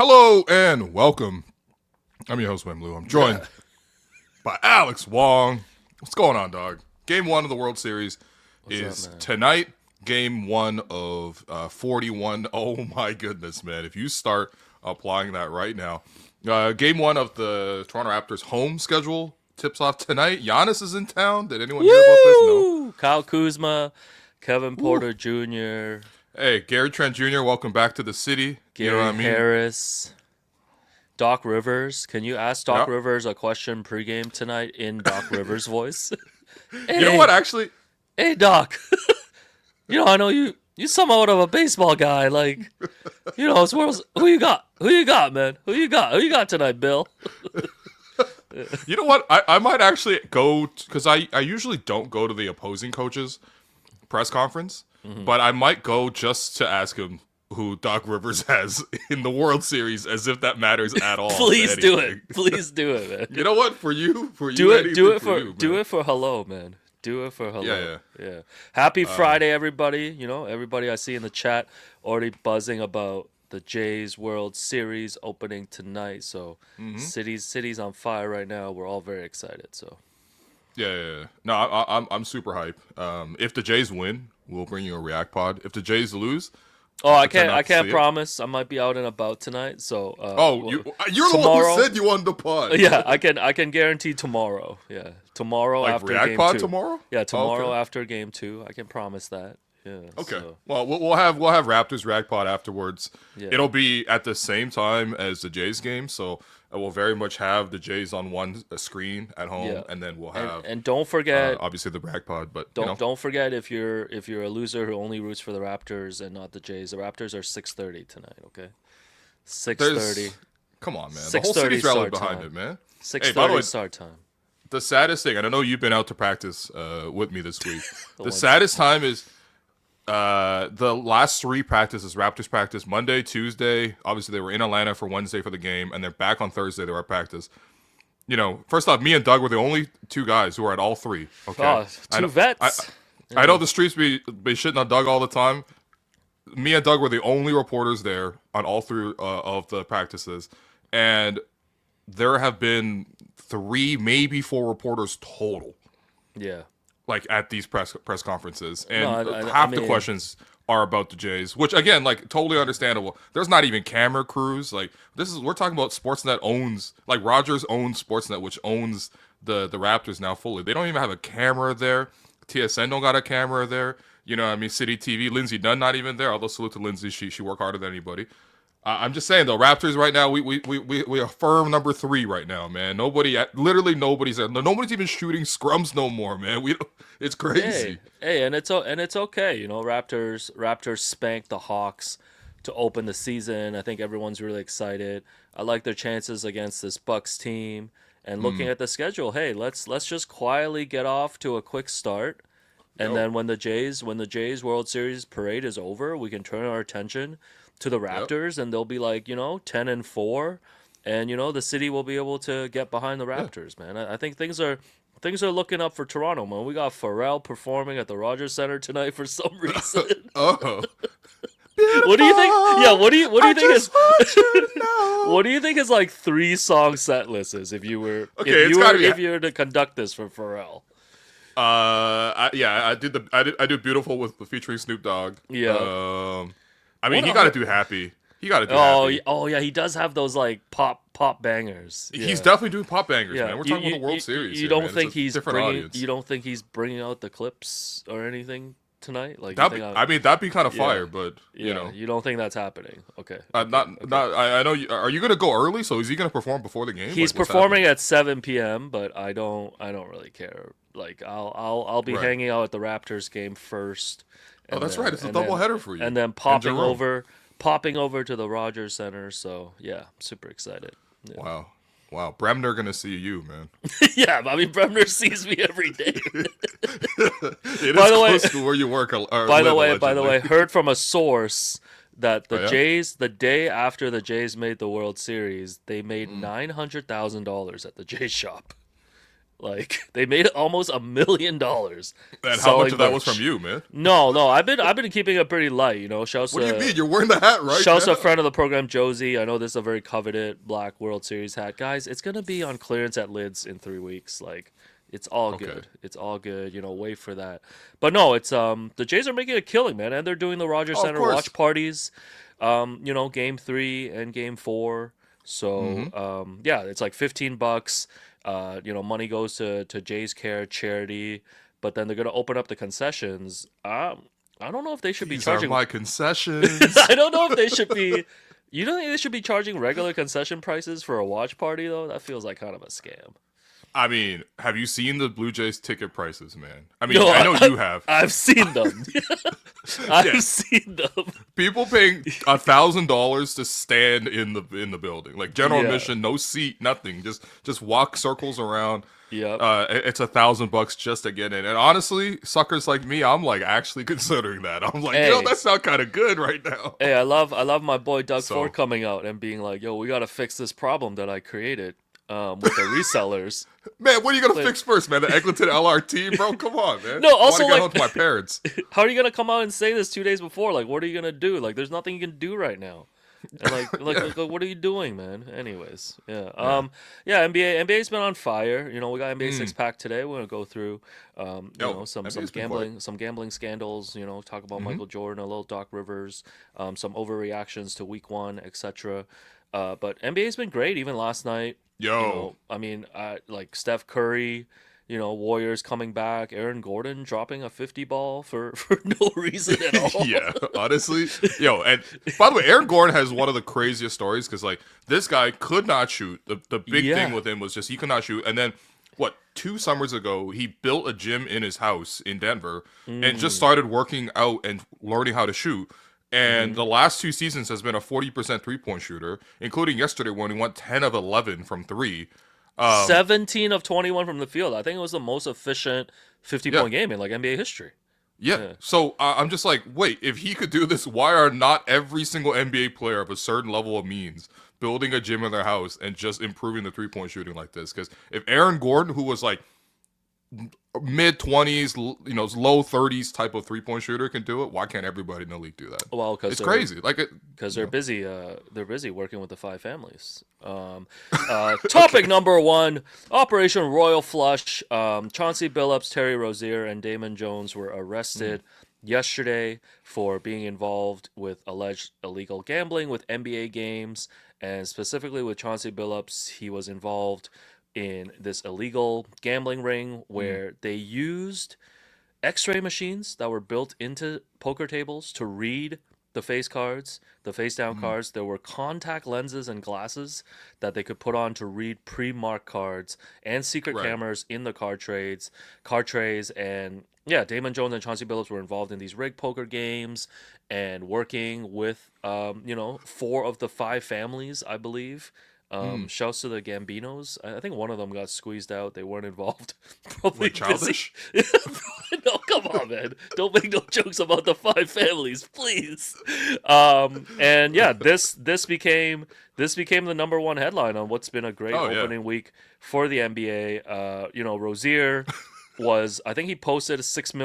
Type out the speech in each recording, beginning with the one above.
Hello and welcome. I'm your host, Wemby. I'm joined by Alex Wong. What's going on, dog? Game 1 of the World Series is tonight. Game 1 of 41. Oh my goodness, man. If you start applying that right now. Game 1 of the Toronto Raptors home schedule tips off tonight. Giannis is in town. Did anyone hear about this? No. Kyle Kuzma, Kevin Porter Jr. Hey, Gary Trent Jr., welcome back to the city. Gary you know what I mean? Harris. Doc Rivers. Can you ask Doc Rivers a question pregame tonight in Doc Rivers' voice? Hey, you know what, actually? Hey, Doc. I know you're somewhat of a baseball guy. Like, who you got? Who you got, man? Who you got? Who you got tonight, Bill? You know what? I might actually go, because I usually don't go to the opposing coach's press conference, but I might go just to ask him who Doc Rivers has in the World Series, as if that matters at all. Please do it. Please do it, man. You know what? For you, do it for hello, man. Do it for hello. Yeah. Happy Friday, everybody. Everybody I see in the chat already buzzing about the Jays World Series opening tonight. So city's on fire right now. We're all very excited. So yeah. No, I'm super hype. If the Jays win, we'll bring you a React pod. If the Jays lose, I can't promise. I might be out and about tonight. So you're the one who said you wanted the pod. Yeah, I can guarantee tomorrow. Yeah, tomorrow like after React game pod 2. Tomorrow. Yeah, tomorrow after game 2. I can promise that. Yeah. Okay. So. Well, we'll have Raptors React pod afterwards. Yeah. It'll be at the same time as the Jays game, so we'll very much have the Jays on one screen at home, and then we'll have and don't forget obviously the React pod. But don't forget if you're a loser who only roots for the Raptors and not the Jays. The Raptors are 6:30 tonight. Okay. 6:30. Come on, man. The whole city's rallied behind it, man. 6:30 start time. The saddest thing, and I know you've been out to practice with me this week. The saddest time is the last 3 practices. Raptors practice Monday, Tuesday. Obviously, they were in Atlanta for Wednesday for the game, and they're back on Thursday. They were at practice. First off, me and Doug were the only 2 guys who were at all 3. Okay, two vets. I know the streets be shitting on Doug all the time. Me and Doug were the only reporters there on all 3 of the practices, and there have been 3, maybe 4 reporters total. Yeah. Like at these press conferences, and half the questions are about the Jays, which again, like totally understandable. There's not even camera crews. Like we're talking about Sportsnet owns, like Rogers owns Sportsnet, which owns the Raptors now fully. They don't even have a camera there. TSN don't got a camera there. City TV, Lindsay Dunn not even there. Although salute to Lindsay, she worked harder than anybody. I'm just saying though, Raptors right now, we are firm number 3 right now, man. Literally nobody's there. Nobody's even shooting scrums no more, man. It's crazy. Hey, and it's okay. Raptors spanked the Hawks to open the season. I think everyone's really excited. I like their chances against this Bucks team. And looking at the schedule, hey, let's just quietly get off to a quick start. And then when the Jays World Series parade is over, we can turn our attention to the Raptors, and they'll be like 10-4, and the city will be able to get behind the Raptors, man. I think things are looking up for Toronto, man. We got Pharrell performing at the Rogers Center tonight for some reason. What do you think? Yeah, what do you think is what do you think his like 3-song set list is if you were to conduct this for Pharrell? I do Beautiful with featuring Snoop Dogg. Yeah. He got to do Happy. He got to do Happy. Oh yeah, he does have those like pop bangers. Yeah. He's definitely doing pop bangers, man. We're talking about the World Series. You don't think he's bringing out the clips or anything tonight? Like that'd be kind of fire, but you don't think that's happening? Okay. I know. Are you gonna go early? So is he gonna perform before the game? He's performing at 7 p.m., but I don't really care. Like I'll be hanging out at the Raptors game first. That's right. It's a doubleheader for you. And then popping over to the Rogers Center. So yeah, super excited. Yeah. Wow. Bremner gonna see you, man. Yeah, Bremner sees me every day. It is close to where you work. By the way, heard from a source that the Jays, the day after the Jays made the World Series, they made $900,000 at the Jays shop. Like they made almost $1 million. And how much of that was from you, man? No, I've been keeping it pretty light. You know, What do you mean? You're wearing the hat, right? Shouts to a friend of the program, Josie. I know this is a very coveted Black World Series hat, guys. It's gonna be on clearance at Lids in 3 weeks. Like, it's all good. It's all good. You know, wait for that. But no, it's the Jays are making a killing, man, and they're doing the Rogers Center watch parties. You know, Game 3 and Game 4. So yeah, it's like $15. You know, money goes to Jays Care charity, but then they're gonna open up the concessions. I don't know if they should be charging my concessions. I don't know if they should be. You don't think they should be charging regular concession prices for a watch party though? That feels like kind of a scam. I mean, have you seen the Blue Jays ticket prices, man? I mean, no, I know you have. I've seen them. I've seen them. People paying $1,000 to stand in the building, like general admission, no seat, nothing. Just walk circles around. Yeah. It's $1,000 just to get in. And honestly, suckers like me, I'm like actually considering that. I'm like, yo, that sounds kind of good right now. Hey, I love my boy Doug Ford coming out and being like, yo, we got to fix this problem that I created. With the resellers. Man, what are you gonna fix first, man? The Eglinton LRT, bro? Come on, man. No, also I want to get home to my parents. How are you gonna come out and say this 2 days before? Like, what are you gonna do? Like, there's nothing you can do right now. And like, what are you doing, man? Anyways, NBA's been on fire. You know, we got NBA 6-pack today. We're gonna go through, you know, some gambling scandals. You know, talk about Michael Jordan, a little Doc Rivers, some overreactions to Week 1, etc. But NBA's been great. Even last night. Yo, you know, I mean, like Steph Curry, you know, Warriors coming back, Aaron Gordon dropping a 50 ball for no reason at all. Yeah, honestly, yo, and by the way, Aaron Gordon has one of the craziest stories because like this guy could not shoot. The big thing with him was just he could not shoot, and then 2 summers ago he built a gym in his house in Denver and just started working out and learning how to shoot. And the last 2 seasons has been a 40% 3-point shooter, including yesterday when he went 10 of 11 from 3. 17 of 21 from the field. I think it was the most efficient 50-point game in like NBA history. Yeah. So I'm just like, wait, if he could do this, why are not every single NBA player of a certain level of means building a gym in their house and just improving the 3-point shooting like this? Because if Aaron Gordon, who was like mid-20s, you know, low 30s type of 3-point shooter can do it, why can't everybody in the league do that? Well, because it's crazy. Like because they're busy. They're busy working with the 5 families. Topic number 1: Operation Royal Flush. Chauncey Billups, Terry Rozier, and Damon Jones were arrested yesterday for being involved with alleged illegal gambling with NBA games, and specifically with Chauncey Billups, he was involved in this illegal gambling ring where they used x-ray machines that were built into poker tables to read the face cards, the face down cards. There were contact lenses and glasses that they could put on to read pre-marked cards and secret cameras in the card trays. And yeah, Damon Jones and Chauncey Billups were involved in these rigged poker games and working with, you know, 4 of the 5 families, I believe. Shouts to the Gambinos. I think one of them got squeezed out. They weren't involved. Probably childish. No, come on, man. Don't make no jokes about the 5 families, please. And yeah, this became the number 1 headline on what's been a great opening week for the NBA. You know, Rozier was, I think he posted a $6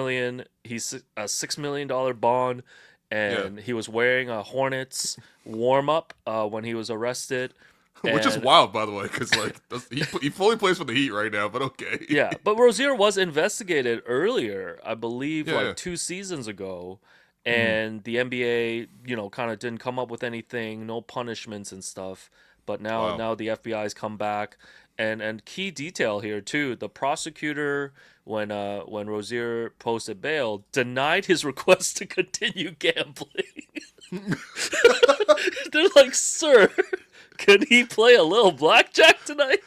million bond, and he was wearing a Hornets warm up when he was arrested. Which is wild, by the way, because like he fully plays for the Heat right now, but okay. Yeah, but Rozier was investigated earlier, I believe, 2 seasons ago, and the NBA, you know, kind of didn't come up with anything, no punishments and stuff. But now the FBI's come back, and key detail here too: the prosecutor, when Rozier posted bail, denied his request to continue gambling. They're like, sir. Can he play a little blackjack tonight?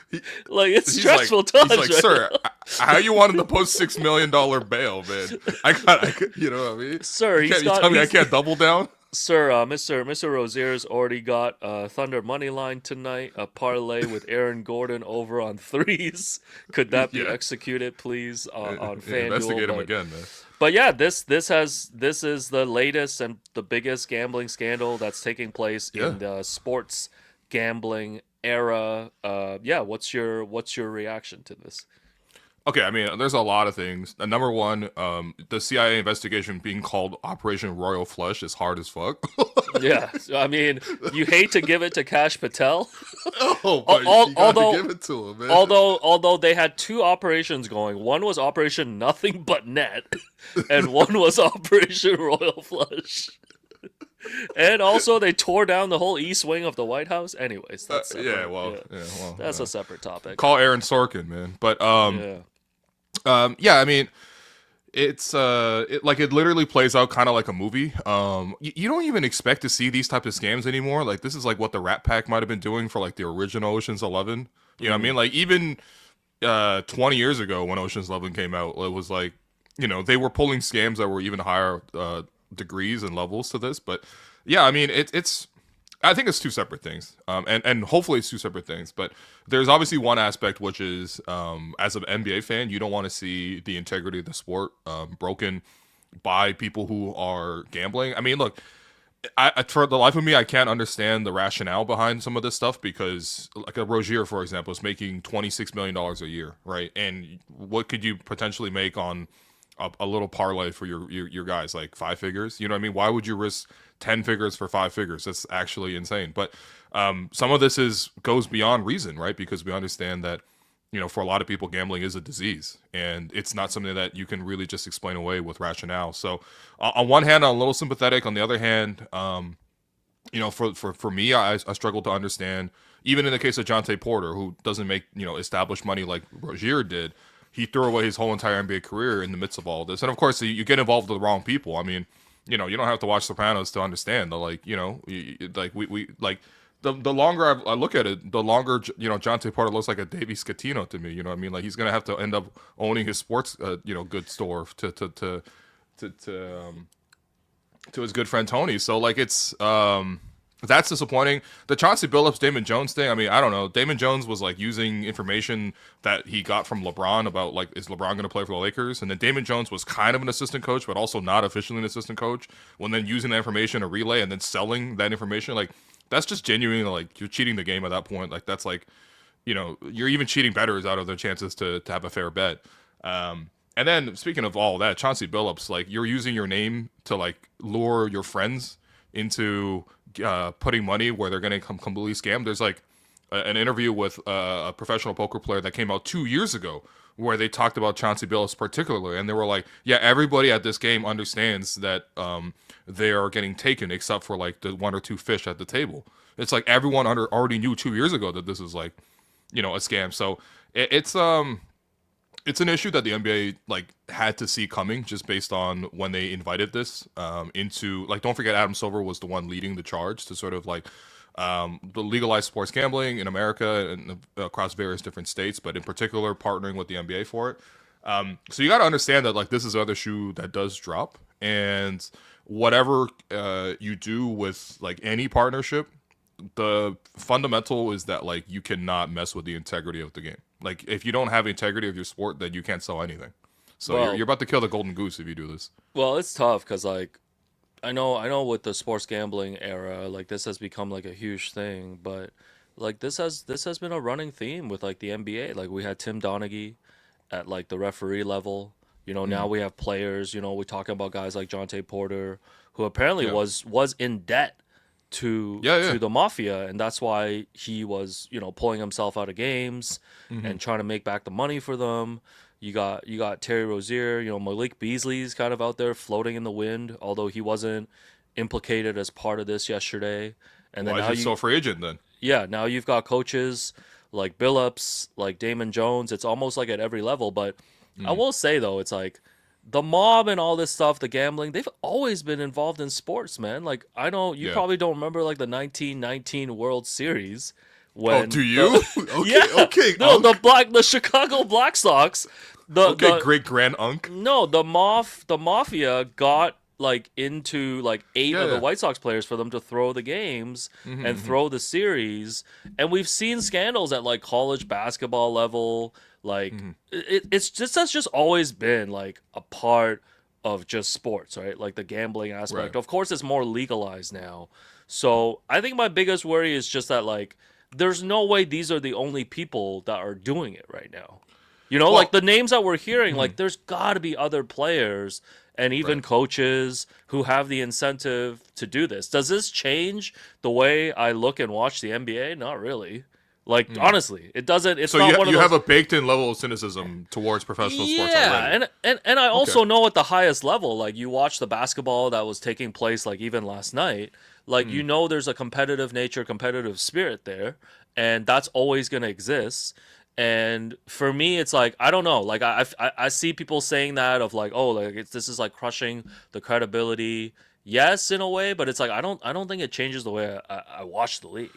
Like, it's stressful times. He's like, sir, how you wanted to post $6 million bail, man? I could, you know what I mean? Sir, you tell me I can't double down? Sir, Mr. Rozier's already got Thunder money line tonight, a parlay with Aaron Gordon over on 3s. Could that be executed, please, on FanDuel? Investigate him again, man. But yeah, this is the latest and the biggest gambling scandal that's taking place in the sports gambling era. What's your reaction to this? Okay, I mean, there's a lot of things. Number one, the CIA investigation being called Operation Royal Flush is hard as fuck. Yeah, I mean, you hate to give it to Kash Patel. Oh, but you got to give it to him, man. Although they had two operations going. One was Operation Nothing But Net, and one was Operation Royal Flush. And also, they tore down the whole east wing of the White House. Anyways, that's separate. That's a separate topic. Call Aaron Sorkin, man. But I mean, it's it literally plays out kind of like a movie. You don't even expect to see these type of scams anymore. Like this is like what the Rat Pack might have been doing for like the original Ocean's 11. You know what I mean? Like even 20 years ago when Ocean's 11 came out, it was like, you know, they were pulling scams that were even higher degrees and levels to this. But yeah, I mean, it's I think it's two separate things, and hopefully it's two separate things. But there's obviously one aspect which is, as an NBA fan, you don't want to see the integrity of the sport broken by people who are gambling. I mean, look, I for the life of me, I can't understand the rationale behind some of this stuff because, like a Rozier, for example, is making $26 million a year, right? And what could you potentially make on a little parlay for your guys, like 5 figures? You know what I mean? Why would you risk 10 figures for 5 figures? That's actually insane. But some of this goes beyond reason, right? Because we understand that, you know, for a lot of people, gambling is a disease, and it's not something that you can really just explain away with rationale. So on one hand, I'm a little sympathetic. On the other hand, you know, for me, I struggle to understand, even in the case of Jonte Porter, who doesn't make, you know, established money like Rozier did. He threw away his whole entire NBA career in the midst of all this. And of course, you get involved with the wrong people. I mean, you know, you don't have to watch Sopranos to understand that, like, you know, we like the longer I look at it, the longer, you know, Jonte Porter looks like a Davey Scatino to me. You know what I mean? Like he's going to have to end up owning his sports, you know, goods store to his good friend Tony. So like that's disappointing. The Chauncey Billups, Damon Jones thing, I mean, I don't know. Damon Jones was like using information that he got from LeBron about like, is LeBron going to play for the Lakers? And then Damon Jones was kind of an assistant coach, but also not officially an assistant coach. When then using that information to relay and then selling that information, like that's just genuinely like you're cheating the game at that point. Like that's like, you know, you're even cheating bettors out of their chances to have a fair bet. And then speaking of all that, Chauncey Billups, like you're using your name to like lure your friends into putting money where they're going to come completely scammed. There's like an interview with a professional poker player that came out 2 years ago where they talked about Chauncey Billups particularly, and they were like, yeah, everybody at this game understands that they are getting taken except for like the one or two fish at the table. It's like everyone already knew 2 years ago that this is like, you know, a scam. So it's an issue that the NBA like had to see coming just based on when they invited this into, like, don't forget Adam Silver was the one leading the charge to sort of like the legalized sports gambling in America and across various different states, but in particular partnering with the NBA for it. So you got to understand that like this is another shoe that does drop, and whatever you do with like any partnership, the fundamental is that like you cannot mess with the integrity of the game. Like if you don't have integrity of your sport, then you can't sell anything. So you're about to kill the golden goose if you do this. Well, it's tough because like I know with the sports gambling era, like this has become like a huge thing, but like this has been a running theme with like the NBA. Like we had Tim Donaghy at like the referee level. You know, now we have players, you know, we're talking about guys like Jonte Porter, who apparently was in debt to the mafia, and that's why he was, you know, pulling himself out of games and trying to make back the money for them. You got Terry Rozier, you know, Malik Beasley's kind of out there floating in the wind, although he wasn't implicated as part of this yesterday. And then now he's still a free agent then. Yeah, now you've got coaches like Billups, like Damon Jones. It's almost like at every level, but I will say though, it's like the mob and all this stuff, the gambling, they've always been involved in sports, man. Like I know you probably don't remember like the 1919 World Series when do you? Okay. No, the Chicago Black Sox, the great grand unk. No, the mafia got like into like eight of the White Sox players for them to throw the games and throw the series, and we've seen scandals at like college basketball level. Like it's just that's just always been like a part of just sports, right? Like the gambling aspect. Right. Of course, it's more legalized now. So I think my biggest worry is just that like there's no way these are the only people that are doing it right now. You know, like the names that we're hearing, like there's got to be other players and even coaches who have the incentive to do this. Does this change the way I look and watch the NBA? Not really. Like honestly, it doesn't. It's so not one of you those... have a baked-in level of cynicism towards professional sports already. and I also know at the highest level, like you watch the basketball that was taking place, like even last night, like you know there's a competitive nature, competitive spirit there, and that's always going to exist. And for me, it's like I don't know. Like I see people saying that of like, oh, like this is like crushing the credibility. Yes, in a way, but it's like I don't think it changes the way I watch the league.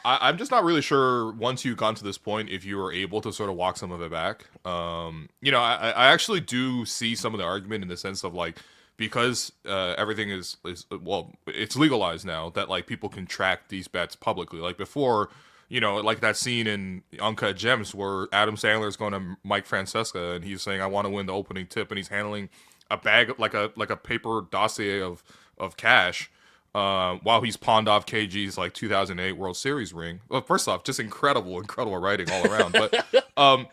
I'm just not really sure once you've gone to this point if you were able to sort of walk some of it back. You know, I actually do see some of the argument in the sense of like because everything is well, it's legalized now that like people can track these bets publicly. Like before, you know, like that scene in Uncut Gems where Adam Sandler is going to Mike Francesca and he's saying, "I want to win the opening tip," and he's handling a bag like a paper dossier of cash. While he's pawned off KG's like 2008 World Series ring. Well, first off, just incredible writing all around. But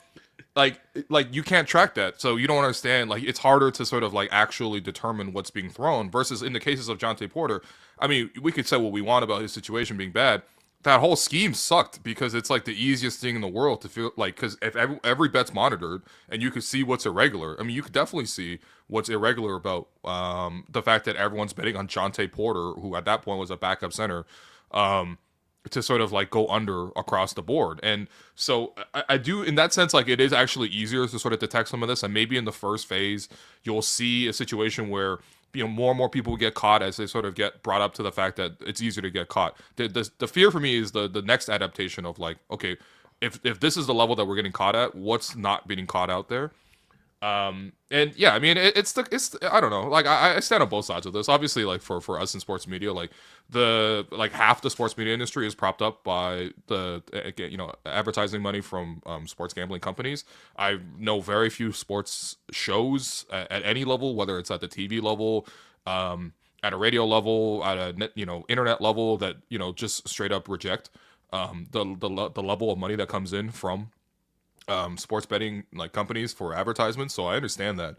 like you can't track that, so you don't understand. Like it's harder to sort of like actually determine what's being thrown. Versus in the cases of Jonte Porter, I mean, we could say what we want about his situation being bad. That whole scheme sucked because it's like the easiest thing in the world to feel like, because if every bet's monitored and you could see what's irregular. I mean, you could definitely see what's irregular about the fact that everyone's betting on Jonte Porter, who at that point was a backup center, to sort of like go under across the board. And so I do, in that sense, like it is actually easier to sort of detect some of this. And maybe in the first phase, you'll see a situation where, you know, more and more people get caught as they sort of get brought up to the fact that it's easier to get caught. The fear for me is the next adaptation of like, okay, if this is the level that we're getting caught at, what's not being caught out there? And yeah, I mean, it's I don't know, like I stand on both sides of this. Obviously, like for us in sports media, like half the sports media industry is propped up by the you know, advertising money from sports gambling companies. I know very few sports shows at any level, whether it's at the TV level, at a radio level, at a you know, internet level, that, you know, just straight up reject the level of money that comes in from sports betting like companies for advertisements. So I understand that,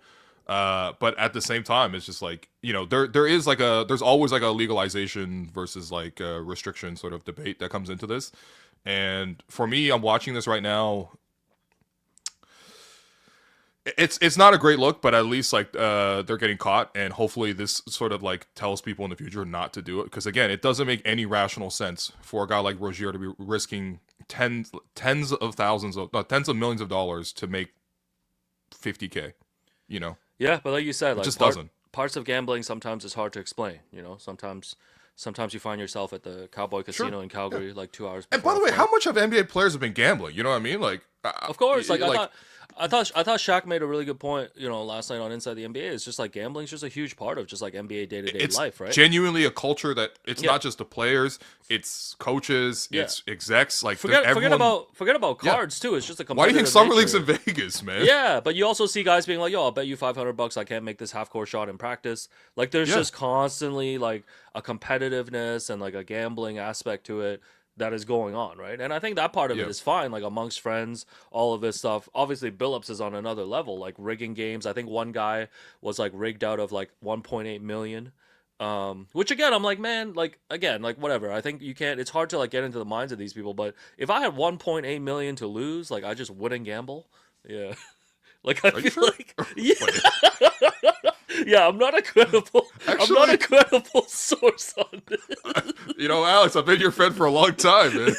but at the same time, it's just like, you know, there's always like a legalization versus like a restriction sort of debate that comes into this. And for me, I'm watching this right now. It's not a great look, but at least like they're getting caught, and hopefully this sort of like tells people in the future not to do it, because again, it doesn't make any rational sense for a guy like Rozier to be risking tens of millions of dollars to make $50K, you know. Yeah, but like you said, like just doesn't. Parts of gambling sometimes it's hard to explain, you know. Sometimes you find yourself at the Cowboy Casino in Calgary, like 2 hours before. And by the way, how much of NBA players have been gambling? You know what I mean? Like, of course, like I thought Shaq made a really good point, you know, last night on Inside the NBA. It's just like gambling's just a huge part of just like NBA day-to-day life, right? Genuinely a culture that it's not just the players, it's coaches, it's execs. Like forget about cards too. It's just a competitive Why do you think summer nature. league's in Vegas, man? Yeah, but you also see guys being like, "Yo, I'll bet you $500 I can't make this half-court shot in practice." Like there's just constantly like a competitiveness and like a gambling aspect to it that is going on, right? And I think that part of it is fine, like amongst friends, all of this stuff. Obviously, Billups is on another level, like rigging games. I think one guy was like rigged out of like 1.8 million. Which again, I'm like, man, like again, like whatever. I think you can't. It's hard to like get into the minds of these people. But if I had 1.8 million to lose, like I just wouldn't gamble. Yeah, like I feel like yeah, I'm not a credible source on this. You know, Alex, I've been your friend for a long time, man.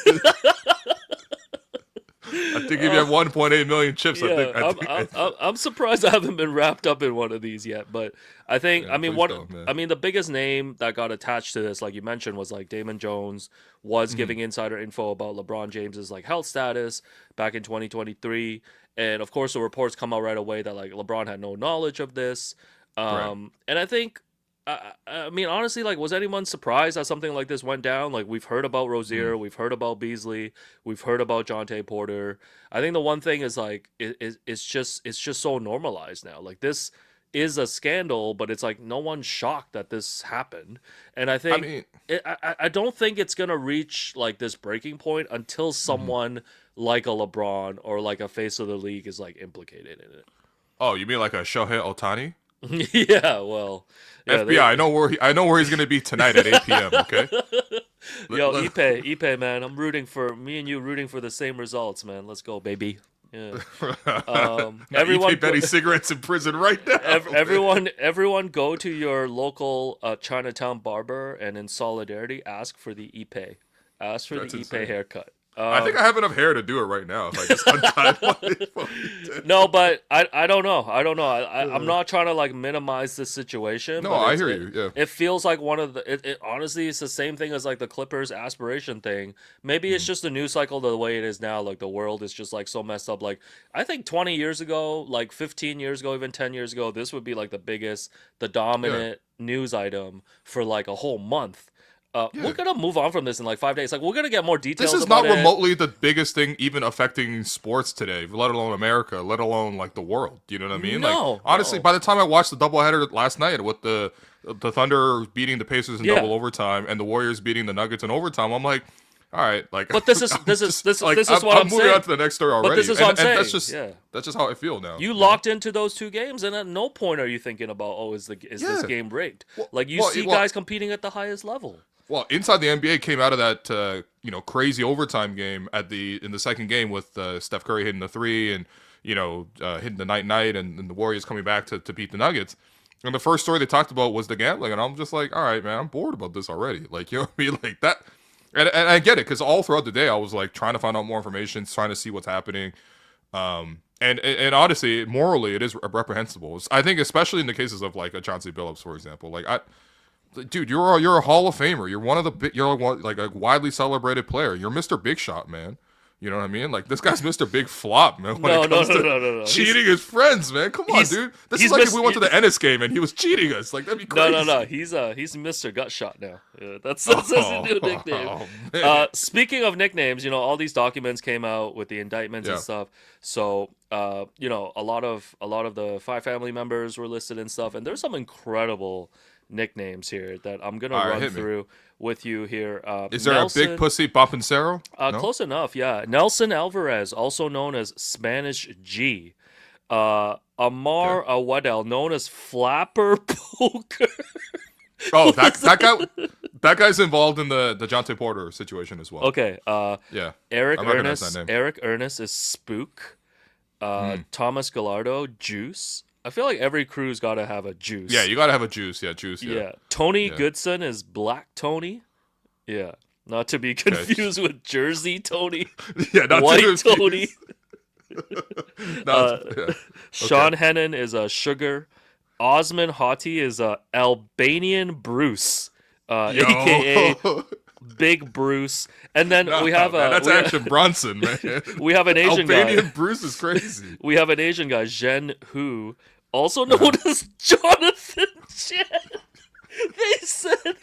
I think if you have 1.8 million chips, I'm surprised I haven't been wrapped up in one of these yet. But I think, I mean, the biggest name that got attached to this, like you mentioned, was like Damon Jones was giving insider info about LeBron James's like health status back in 2023, and of course the reports come out right away that like LeBron had no knowledge of this. And I think, I mean, honestly, like, was anyone surprised that something like this went down? Like, we've heard about Rozier, we've heard about Beasley, we've heard about Jonte Porter. I think the one thing is like, it's just so normalized now. Like, this is a scandal, but it's like no one's shocked that this happened. And I think, I don't think it's gonna reach like this breaking point until someone like a LeBron or like a face of the league is like implicated in it. Oh, you mean like a Shohei Ohtani? Yeah, well, yeah, FBI. I know where he's gonna be tonight at 8 p.m. Okay. Yo, Ipe, man, me and you rooting for the same results, man. Let's go, baby. Yeah. Everyone betting cigarettes in prison right now. Everyone, go to your local Chinatown barber and in solidarity ask for the Ipe. Ask for the Ipe haircut. I think I have enough hair to do it right now if I just untie No, but I don't know. I'm not trying to like minimize this situation. No, I hear you. Yeah. It feels like one of the. It honestly, it's the same thing as like the Clippers aspiration thing. Maybe it's just a news cycle the way it is now. Like the world is just like so messed up. Like I think 20 years ago, like 15 years ago, even 10 years ago, this would be like the dominant news item for like a whole month. We're gonna move on from this in like 5 days. Like we're gonna get more details. This is not remotely the biggest thing even affecting sports today, let alone America, let alone like the world. You know what I mean? No, like honestly, by the time I watched the doubleheader last night with the Thunder beating the Pacers in double overtime and the Warriors beating the Nuggets in overtime, I'm like, all right, like. But this is what I'm moving saying. on to the next story already. But this is what I'm saying. That's just how I feel now. You locked into those two games, and at no point are you thinking about, is this game rigged? Like you see guys competing at the highest level. Well, Inside the NBA came out of that crazy overtime game in the second game with Steph Curry hitting the three and hitting the night and the Warriors coming back to beat the Nuggets. And the first story they talked about was the gambling, and I'm just like, all right, man, I'm bored about this already. Like, you know what I mean? Like that, and I get it because all throughout the day I was like trying to find out more information, trying to see what's happening. And honestly, morally, it is reprehensible. I think, especially in the cases of like a Chauncey Billups, for example, dude, you're a Hall of Famer. You're like a widely celebrated player. You're Mr. Big Shot, man. You know what I mean? Like this guy's Mr. Big Flop, man. No. Cheating his friends, man. Come on, dude. This is like if we went to the Ennis game and he was cheating us. Like that'd be crazy. No. He's Mr. Gut Shot now. Yeah, that's his new nickname. Speaking of nicknames, all these documents came out with the indictments and stuff. So a lot of the Five family members were listed and stuff, and there's some incredible nicknames here that I'm gonna run through with you here. Is there a big pussy Bopincero? No? Close enough, yeah. Nelson Alvarez, also known as Spanish G. Amar Awadel, known as Flapper Poker. Oh, that guy's involved in the DeJounte Porter situation as well. Okay. Yeah. Eric Ernest is Spook. Thomas Gallardo, Juice. I feel like every crew's got to have a Juice. Yeah, you got to have a Juice. Yeah, Juice. Yeah. Tony Goodson is Black Tony. Yeah. Not to be confused with Jersey Tony. Yeah, not White Tony. Okay. Sean Hennon is a Sugar. Osman Hoti is a Albanian Bruce, a.k.a. Big Bruce. And then we have that's Action Bronson, man. We have an Asian guy. Albanian Bruce is crazy. We have an Asian guy, Zhen Hu, also known as Jonathan Chen. They said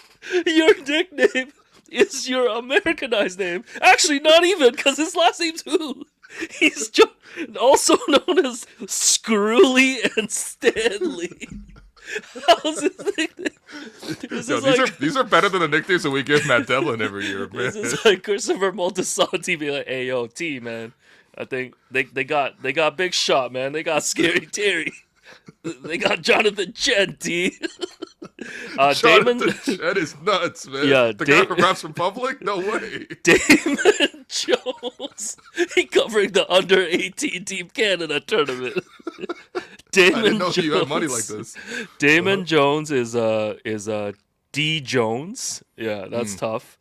your nickname is your Americanized name. Actually, not even, because his last name's Hu. He's also known as Screwly and Stanley. How's his nickname? These are better than the nicknames that we give Matt Devlin every year, man. This is like Christopher Moltisanti be like, "Hey, yo, T, man. I think they got Big Shot, man. They got Scary Terry. They got Jonathan Chen, T." Jonathan Chen is nuts, man. Yeah, the guy from Raps Republic? No way. Damon Jones. He covering the under-18 Team Canada tournament. I didn't know you had money like this. Damon Jones is D Jones. Yeah, that's tough.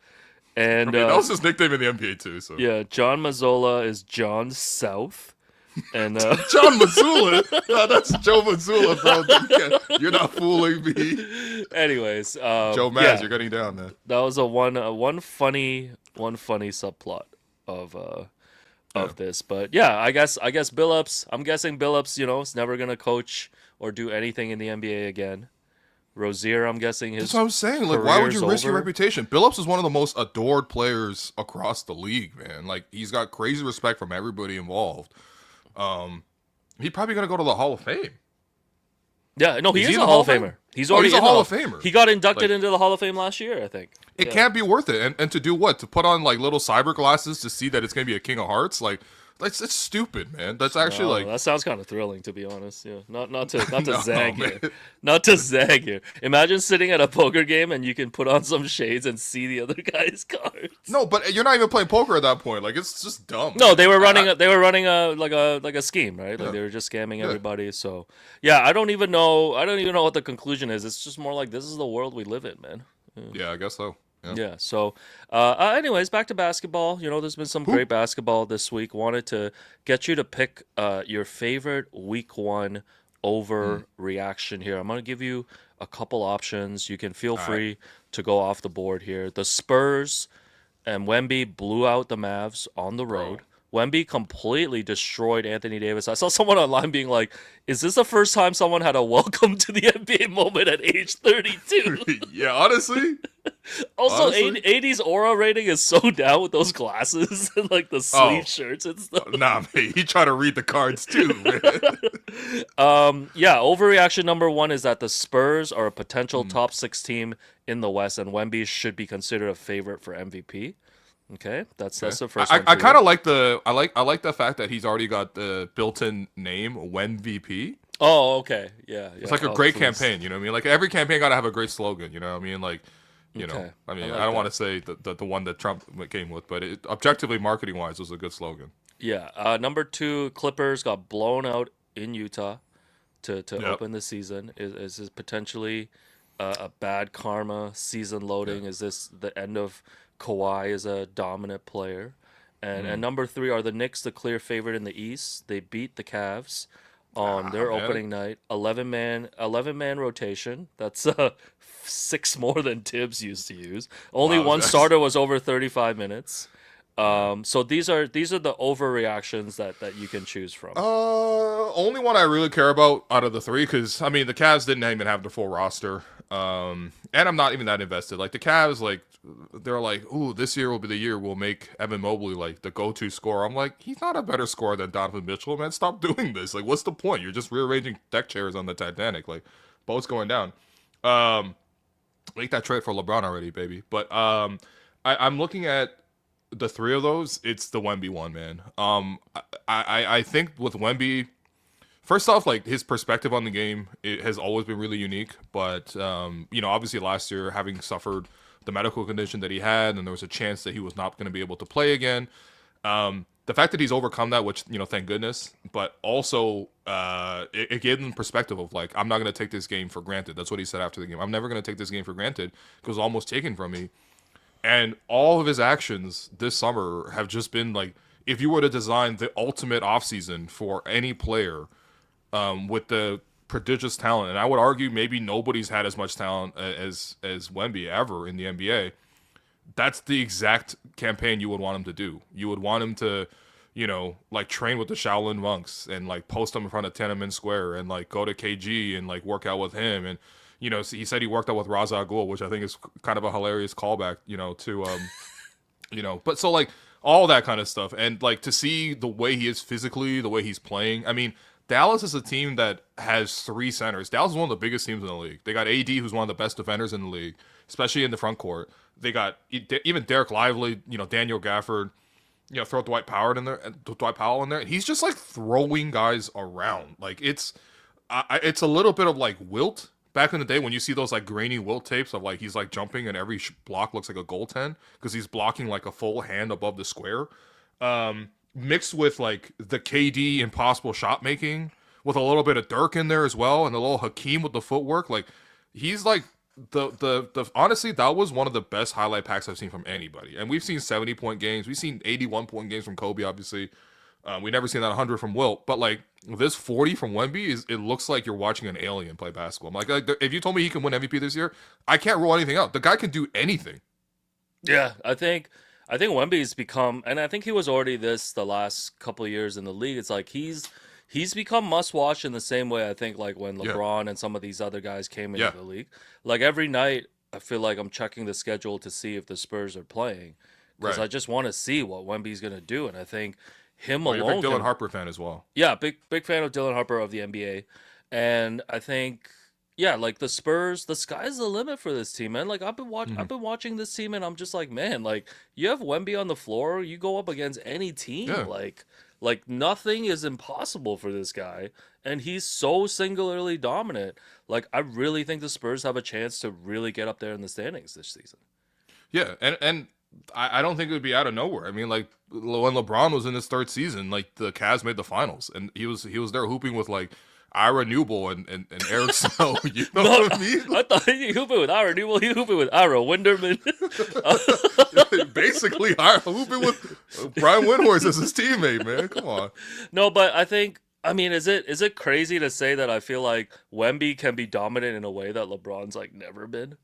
And that was his nickname in the NBA too. So yeah, John Mazzola is John South. And John Mazzola? No, that's Joe Mazzola, bro. You're not fooling me. Anyways, Joe Maz, you're getting down, man. That was one funny subplot of this, but yeah, I guess Billups. I'm guessing Billups, is never gonna coach or do anything in the NBA again. Rozier, I'm guessing his. That's what I'm saying. Like, why would you risk your reputation? Billups is one of the most adored players across the league, man. Like, he's got crazy respect from everybody involved. He's probably gonna go to the Hall of Fame. Yeah, no, he is a Hall of Famer. He's already a Hall of Famer. He got inducted into the Hall of Fame last year, I think. It can't be worth it. And to do what? To put on like little cyber glasses to see that it's going to be a King of Hearts? Like, it's stupid, man. That's actually that sounds kind of thrilling, to be honest. Yeah, not to zag man. here, not to zag here. Imagine sitting at a poker game and you can put on some shades and see the other guy's cards. No, but you're not even playing poker at that point. Like, it's just dumb. No, they were running a scheme, right? Like they were just scamming everybody. So yeah, I don't even know what the conclusion is. It's just more like this is the world we live in, man. Yeah, I guess so. Yeah. So, anyways, back to basketball. There's been some great basketball this week. Wanted to get you to pick your favorite week one overreaction here. I'm going to give you a couple options. You can feel free to go off the board here. The Spurs and Wemby blew out the Mavs on the road. Wemby completely destroyed Anthony Davis. I saw someone online being like, is this the first time someone had a welcome to the NBA moment at age 32? Yeah, honestly. Also, AD's aura rating is so down with those glasses and like the sleeve shirts and stuff. Nah, man, he tried to read the cards too, man. Yeah, overreaction number one is that the Spurs are a potential top 6 team in the West, and Wemby should be considered a favorite for MVP. Okay, that's the first one. I kind of like I like the fact that he's already got the built-in name WenVP. Oh, okay, yeah. It's like a great campaign. You know what I mean? Like every campaign got to have a great slogan. You know what I mean? Like, you know, I mean, I don't want to say the one that Trump came with, but objectively marketing wise was a good slogan. Yeah. Number 2, Clippers got blown out in Utah to open the season. Is this potentially a bad karma season loading? Is this the end of Kawhi as a dominant player? And number 3 are the Knicks, the clear favorite in the East. They beat the Cavs on their opening night. 11-man rotation. That's 6 more than Tibbs used to use. Only one starter was over 35 minutes. So these are the overreactions that you can choose from. Only one I really care about out of the 3, because I mean the Cavs didn't even have the full roster. And I'm not even that invested. Like the Cavs, like they're like, ooh, this year will be the year we'll make Evan Mobley like the go-to scorer. I'm like, he's not a better scorer than Donovan Mitchell, man. Stop doing this. Like, what's the point? You're just rearranging deck chairs on the Titanic. Like, boat's going down. Make that trade for LeBron already, baby. But I'm looking at the 3 of those. It's the Wemby one, man. I think with Wemby, first off, like his perspective on the game, it has always been really unique. But obviously last year having suffered the medical condition that he had, and there was a chance that he was not going to be able to play again. The fact that he's overcome that, which thank goodness, but also it gave him perspective of like, I'm not going to take this game for granted. That's what he said after the game. I'm never going to take this game for granted because it was almost taken from me. And all of his actions this summer have just been like, if you were to design the ultimate offseason for any player with the prodigious talent, and I would argue maybe nobody's had as much talent as Wemby ever in the NBA, that's the exact campaign you would want him to do. You would want him to, like train with the Shaolin monks and like post them in front of Tiananmen Square and like go to KG and like work out with him. And, he said he worked out with Ra's al Ghul, which I think is kind of a hilarious callback, to, but so like all that kind of stuff. And like to see the way he is physically, the way he's playing. I mean, Dallas is a team that has 3 centers. Dallas is one of the biggest teams in the league. They got AD, who's one of the best defenders in the league, especially in the front court. They got even Derek Lively, Daniel Gafford, throw Dwight Powell in there. And he's just like throwing guys around. Like it's a little bit of like Wilt back in the day when you see those like grainy Wilt tapes of like he's like jumping and every block looks like a goaltend because he's blocking like a full hand above the square. Mixed with like the KD impossible shot making with a little bit of Dirk in there as well, and a little Hakeem with the footwork. Like he's like the honestly, that was one of the best highlight packs I've seen from anybody. And we've seen 70-point games, we've seen 81-point games from Kobe, obviously. We never seen that 100 from Wilt, but like this 40 from Wemby it looks like you're watching an alien play basketball. I'm like if you told me he can win MVP this year, I can't rule anything out. The guy can do anything. Yeah, I think Wemby's become, and I think he was already this the last couple of years in the league. It's like he's become must watch in the same way I think like when LeBron and some of these other guys came into the league. Like every night I feel like I'm checking the schedule to see if the Spurs are playing because I just want to see what Wemby's going to do. And I think him alone. You're a big Dylan Harper fan as well. Yeah, big fan of Dylan Harper of the NBA. And I think Yeah, like the Spurs, the sky's the limit for this team, man. Like I've Mhm. been watching this team, and I'm just like, man, like you have Wemby on the floor, you go up against any team, Yeah. like nothing is impossible for this guy, and he's so singularly dominant. Like I really think the Spurs have a chance to really get up there in the standings this season. Yeah, and I don't think it would be out of nowhere. I mean, like when LeBron was in his third season, like the Cavs made the finals, and he was there hooping with like Ira Newble and Eric Snow. You know No, what I mean? I thought he hooping with Ira Newell, he hooping with Ira Winderman. Basically, Ira hooping with Brian Windhorst as his teammate. Man, come on. No, but I mean, is it crazy to say that I feel like Wemby can be dominant in a way that LeBron's like never been?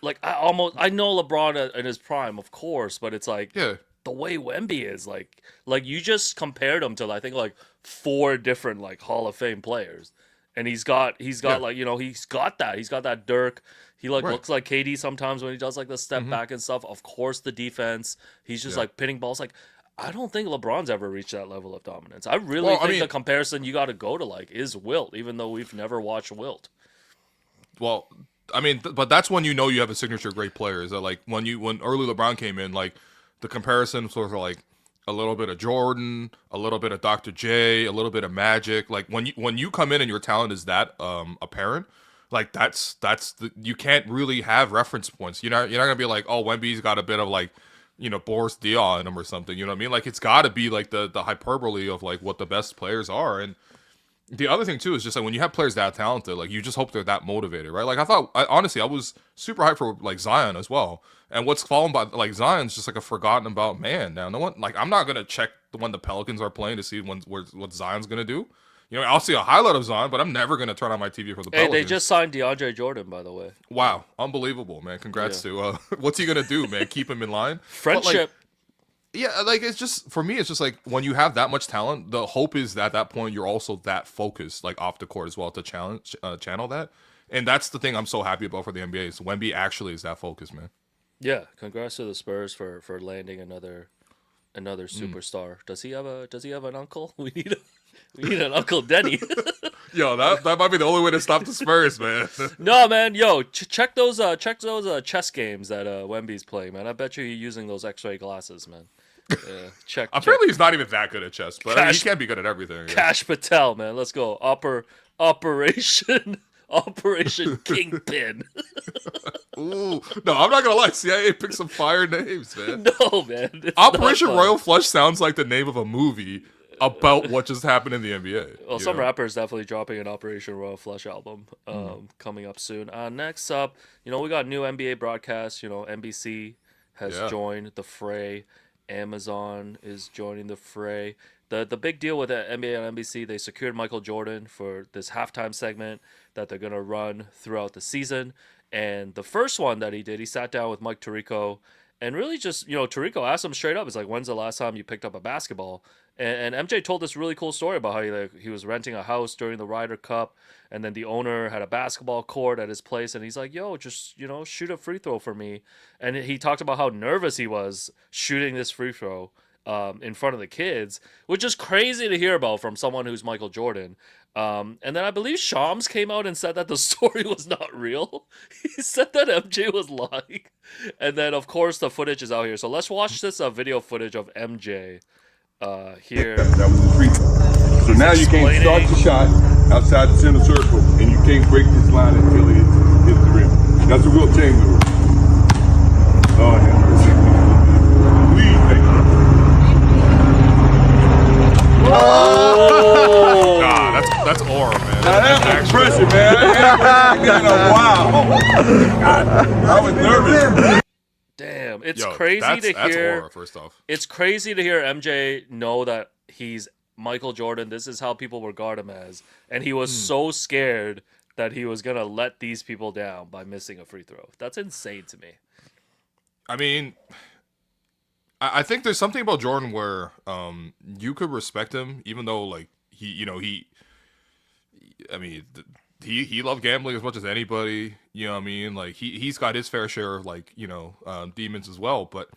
Like I know LeBron in his prime, of course, but it's like Yeah, the way Wemby is like you just compared him to I think like four different like Hall of Fame players, and he's got yeah, like he's got that Dirk. He like right. looks like KD sometimes when he does like the step Hmm. back and stuff. Of course, the defense. He's just Yeah. like pinning balls. Like I don't think LeBron's ever reached that level of dominance. I really Well, I think the mean, comparison you got to go to like is Wilt, even though we've never watched Wilt. well, but that's when you know you have a signature great player. Is that like when early LeBron came in, like the comparison sort of like a little bit of Jordan, a little bit of Dr. J, a little bit of Magic. Like when you come in and your talent is that apparent, like you can't really have reference points. You're not gonna be like, oh, Wemby's got a bit of like Boris Diaw in him or something. You know what I mean? Like it's got to be like the hyperbole of like what the best players are. And the other thing too is just like when you have players that talented, like you just hope they're that motivated, right? Like honestly, I was super hyped for like Zion as well. And what's fallen by like Zion's just like a forgotten about man now. No one like I'm not gonna check when the Pelicans are playing to see what Zion's gonna do. I'll see a highlight of Zion, but I'm never gonna turn on my TV for the Hey, they Pelicans. just signed DeAndre Jordan, by the way. Wow, unbelievable, man! Yeah, Congrats to what's he gonna do, man? Keep him in line? But like friendship. yeah, like it's just for me, it's just like when you have that much talent, the hope is that at that point you're also that focused, like off the court as well, to channel that, and that's the thing I'm so happy about for the NBA is Wemby actually is that focused, man. Yeah, congrats to the Spurs for landing another Mm. superstar. Does he have an uncle? We need an Uncle Denny. Yo, that might be the only way to stop the Spurs, man. No, man, yo, check those chess games that Wemby's playing, man. I bet you he's using those X-ray glasses, man. Yeah, check. Apparently, he's not even that good at chess, but I mean, he Cash can't be good at everything. I guess. Cash Patel, man. Let's go. Operation Operation Kingpin. Ooh, no, I'm not gonna lie. CIA picked some fire names, man. No, man, it's not Operation fun. Royal Flush sounds like the name of a movie about what just happened in the NBA. Well, You some know? rappers definitely dropping an Operation Royal Flush album coming up soon. Next up, we got new NBA broadcasts. NBC has Yeah. joined the fray. Amazon is joining the fray. The big deal with the NBA and NBC, they secured Michael Jordan for this halftime segment that they're going to run throughout the season. And the first one that he did, he sat down with Mike Tirico and really just, Tirico asked him straight up, it's like, when's the last time you picked up a basketball? And MJ told this really cool story about how he was renting a house during the Ryder Cup, and then the owner had a basketball court at his place, and he's like, "Yo, just shoot a free throw for me." And he talked about how nervous he was shooting this free throw in front of the kids, which is crazy to hear about from someone who's Michael Jordan. And then I believe Shams came out and said that the story was not real. He said that MJ was lying, and then of course the footage is out here. So let's watch this video footage of MJ here. That was a free throw. So now you can't start the shot outside the center circle, and you can't break this line until it hits the rim. That's a real chain move. Oh, have mercy. Please make Oh! Nah, that's aura, man. Now that was pressure, man. I ain't been in a while. God, I was nervous. Damn, it's Yo, crazy that's to hear. aura, first off. It's crazy to hear MJ know that he's Michael Jordan. This is how people regard him as, and he was so scared that he was gonna let these people down by missing a free throw. That's insane to me. I mean, I think there's something about Jordan where you could respect him, even though like I mean, he loved gambling as much as anybody. You know what I mean? Like he's got his fair share of like demons as well. But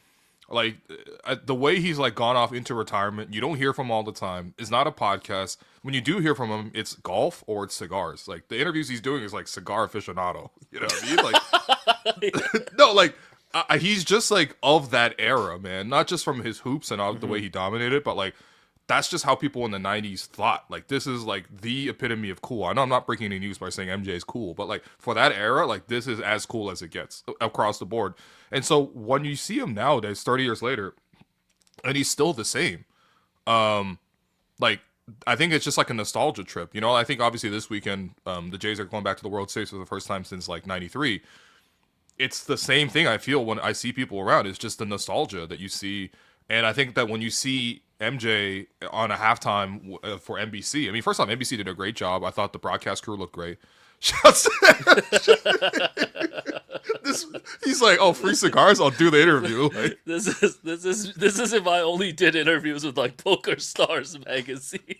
Like the way he's like gone off into retirement, you don't hear from him all the time. It's not a podcast. When you do hear from him, it's golf or it's cigars. Like the interviews he's doing is like cigar aficionado. You know what I mean? Like no, like he's just like of that era, man. Not just from his hoops and the way he dominated, but like that's just how people in the 90s thought. Like this is like the epitome of cool. I know I'm not breaking any news by saying MJ is cool, but like for that era, like this is as cool as it gets across the board. And so when you see him nowadays, 30 years later, and he's still the same, like I think it's just like a nostalgia trip. You know, I think obviously this weekend, the Jays are going back to the World Series for the first time since like '93. It's the same thing I feel when I see people around. It's just the nostalgia that you see. And I think that when you see MJ on a halftime for NBC, I mean, first off, NBC did a great job. I thought the broadcast crew looked great. He's like, oh, free cigars, I'll do the interview. Like, this is if I only did interviews with like Poker Stars magazine.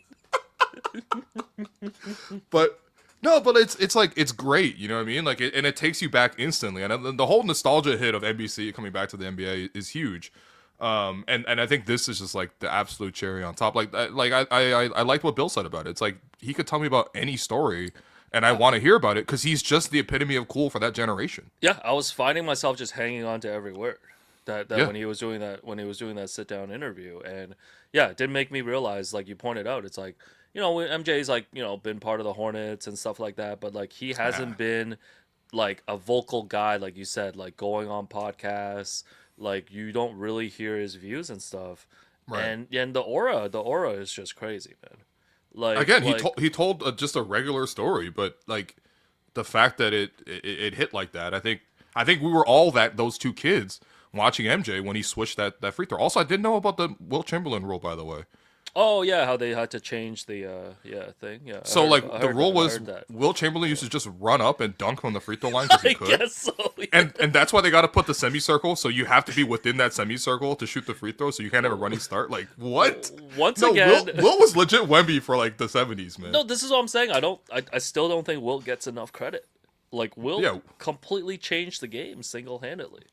But no, but it's like it's great, you know what I mean? Like, and it takes you back instantly, and the whole nostalgia hit of NBC coming back to the NBA is huge. And I think this is just like the absolute cherry on top. Like I liked what Bill said about it. It's like he could tell me about any story, and I want to hear about it because he's just the epitome of cool for that generation. Yeah, I was finding myself just hanging on to every word that when he was doing that sit down interview, and yeah, it did make me realize, like you pointed out, it's like, you know, MJ's like, you know, been part of the Hornets and stuff like that, but like he hasn't been like a vocal guy, like you said, like going on podcasts. Like you don't really hear his views and stuff, right. and the aura is just crazy, man. Like again, he told just a regular story, but like the fact that it hit like that, I think we were all those two kids watching MJ when he switched that free throw. Also, I didn't know about the Will Chamberlain rule, by the way. Oh yeah, how they had to change the thing. Yeah. So the rule was Will Chamberlain used to just run up and dunk on the free throw line because he could. I guess so. Yeah. And that's why they got to put the semicircle. So you have to be within that semicircle to shoot the free throw. So you can't have a running start. Like what? Once again, Will was legit Wemby for like the 70s, man. No, this is what I'm saying. I still don't think Will gets enough credit. Like Will completely changed the game single handedly.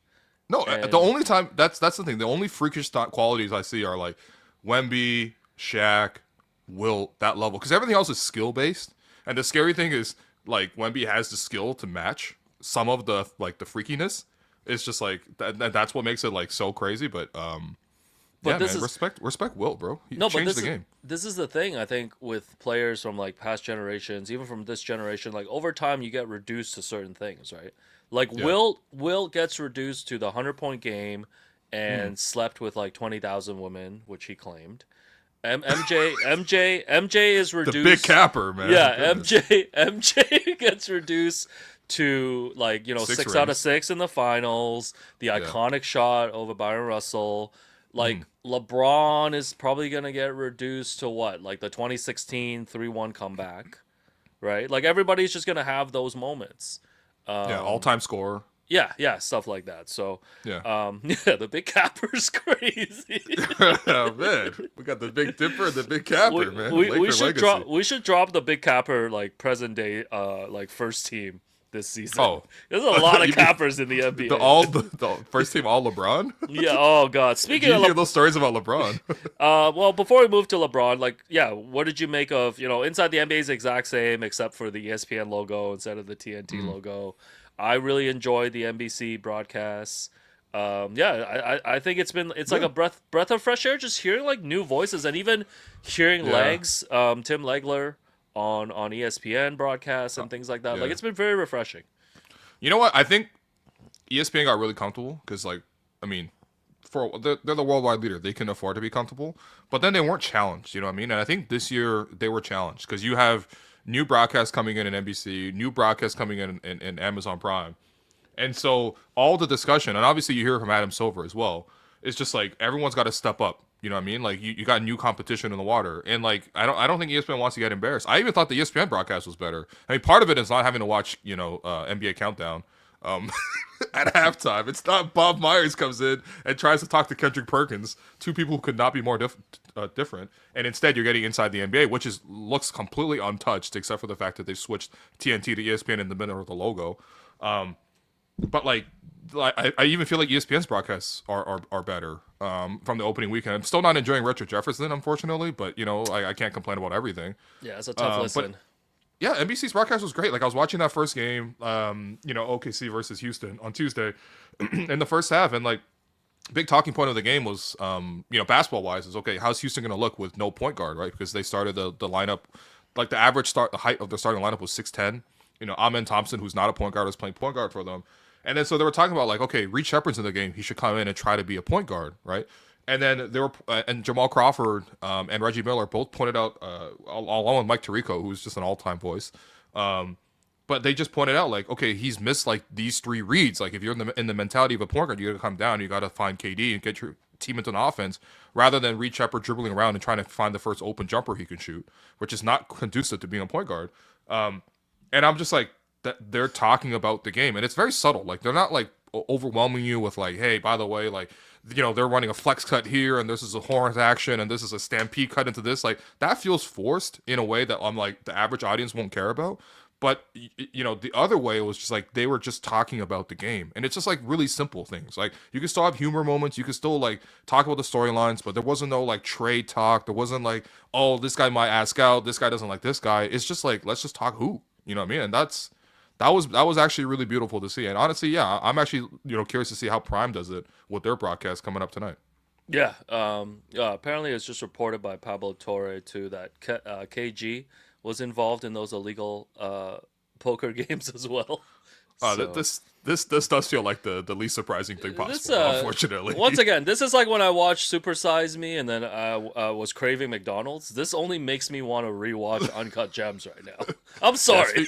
No, the only time that's the thing. The only freakish qualities I see are like Wemby, Shaq, Will, that level, because everything else is skill based, and the scary thing is like Wemby has the skill to match some of the like the freakiness. It's just like that's what makes it like so crazy. But yeah, man, respect Will, bro. He changed the game. This is the thing, I think, with players from like past generations, even from this generation. Like over time, you get reduced to certain things, right? Like Will gets reduced to the 100-point game and slept with like 20,000 women, which he claimed. MJ is reduced. The big capper, man. Yeah, MJ gets reduced to like, you know, 6 out of 6 in the finals. The iconic shot over Byron Russell. Like LeBron is probably gonna get reduced to what? Like the 2016 3-1 comeback, right? Like everybody's just gonna have those moments. All-time scorer. Yeah, stuff like that. So, the big capper's crazy. Oh man, we got the Big Dipper and the Big Capper, man. We should drop the Big Capper like present day, like first team this season. Oh, there's a lot of cappers in the NBA. The first team all LeBron. Yeah. Oh god. Speaking of, hear those stories about LeBron? Well, before we move to LeBron, like, what did you make of, you know, Inside the NBA is the exact same except for the ESPN logo instead of the TNT logo. I really enjoyed the NBC broadcasts. I think it's like a breath of fresh air, just hearing like new voices, and even hearing Legs, Tim Legler on ESPN broadcasts and things like that. Like it's been very refreshing. You know what? I think ESPN got really comfortable because, like, I mean, they're the worldwide leader. They can afford to be comfortable, but then they weren't challenged. You know what I mean? And I think this year they were challenged because you have new broadcasts coming in NBC, new broadcasts coming in Amazon Prime. And so all the discussion, and obviously you hear from Adam Silver as well, it's just like everyone's got to step up. You know what I mean? Like you got new competition in the water. And like I don't think ESPN wants to get embarrassed. I even thought the ESPN broadcast was better. I mean, part of it is not having to watch, you know, NBA Countdown at halftime. It's not Bob Myers comes in and tries to talk to Kendrick Perkins, two people who could not be more different, and instead you're getting Inside the NBA, which looks completely untouched except for the fact that they've switched TNT to ESPN in the middle of the logo. but like I even feel like ESPN's broadcasts are better from the opening weekend. I'm still not enjoying Richard Jefferson, unfortunately, but I can't complain about everything. Yeah, it's a tough listen. But yeah, NBC's broadcast was great. Like I was watching that first game, OKC versus Houston on Tuesday in the first half, and like big talking point of the game was, basketball wise, is okay, how's Houston going to look with no point guard, right? Because they started the lineup, like the height of their starting lineup was 6'10". Amen Thompson, who's not a point guard, is playing point guard for them. And then so they were talking about like, okay, Reed Shepherd's in the game, he should come in and try to be a point guard, right? And then they were, and Jamal Crawford and Reggie Miller both pointed out, along with Mike Tirico, who's just an all-time voice. But they just pointed out like, okay, he's missed like these three reads. Like if you're in the mentality of a point guard, you got to come down, you got to find KD and get your team into an offense, rather than Reed Shepherd dribbling around and trying to find the first open jumper he can shoot, which is not conducive to being a point guard. And I'm just like, that they're talking about the game, and it's very subtle. Like they're not like overwhelming you with like, hey, by the way, like they're running a flex cut here, and this is a horns action, and this is a stampede cut into this. Like that feels forced in a way that I'm like the average audience won't care about. But the other way was just like they were just talking about the game, and it's just like really simple things. Like you can still have humor moments, you can still like talk about the storylines, but there wasn't no like trade talk. There wasn't like, oh, this guy might ask out, this guy doesn't like this guy. It's just like, let's just talk hoop. You know what I mean? And that was actually really beautiful to see. And honestly, yeah, I'm actually curious to see how Prime does it with their broadcast coming up tonight. Yeah. Apparently, it's just reported by Pablo Torre too that KG was involved in those illegal poker games as well. So. This does feel like the least surprising thing possible, unfortunately. Once again, this is like when I watched Super Size Me and then I was craving McDonald's. This only makes me want to rewatch Uncut Gems right now. I'm sorry.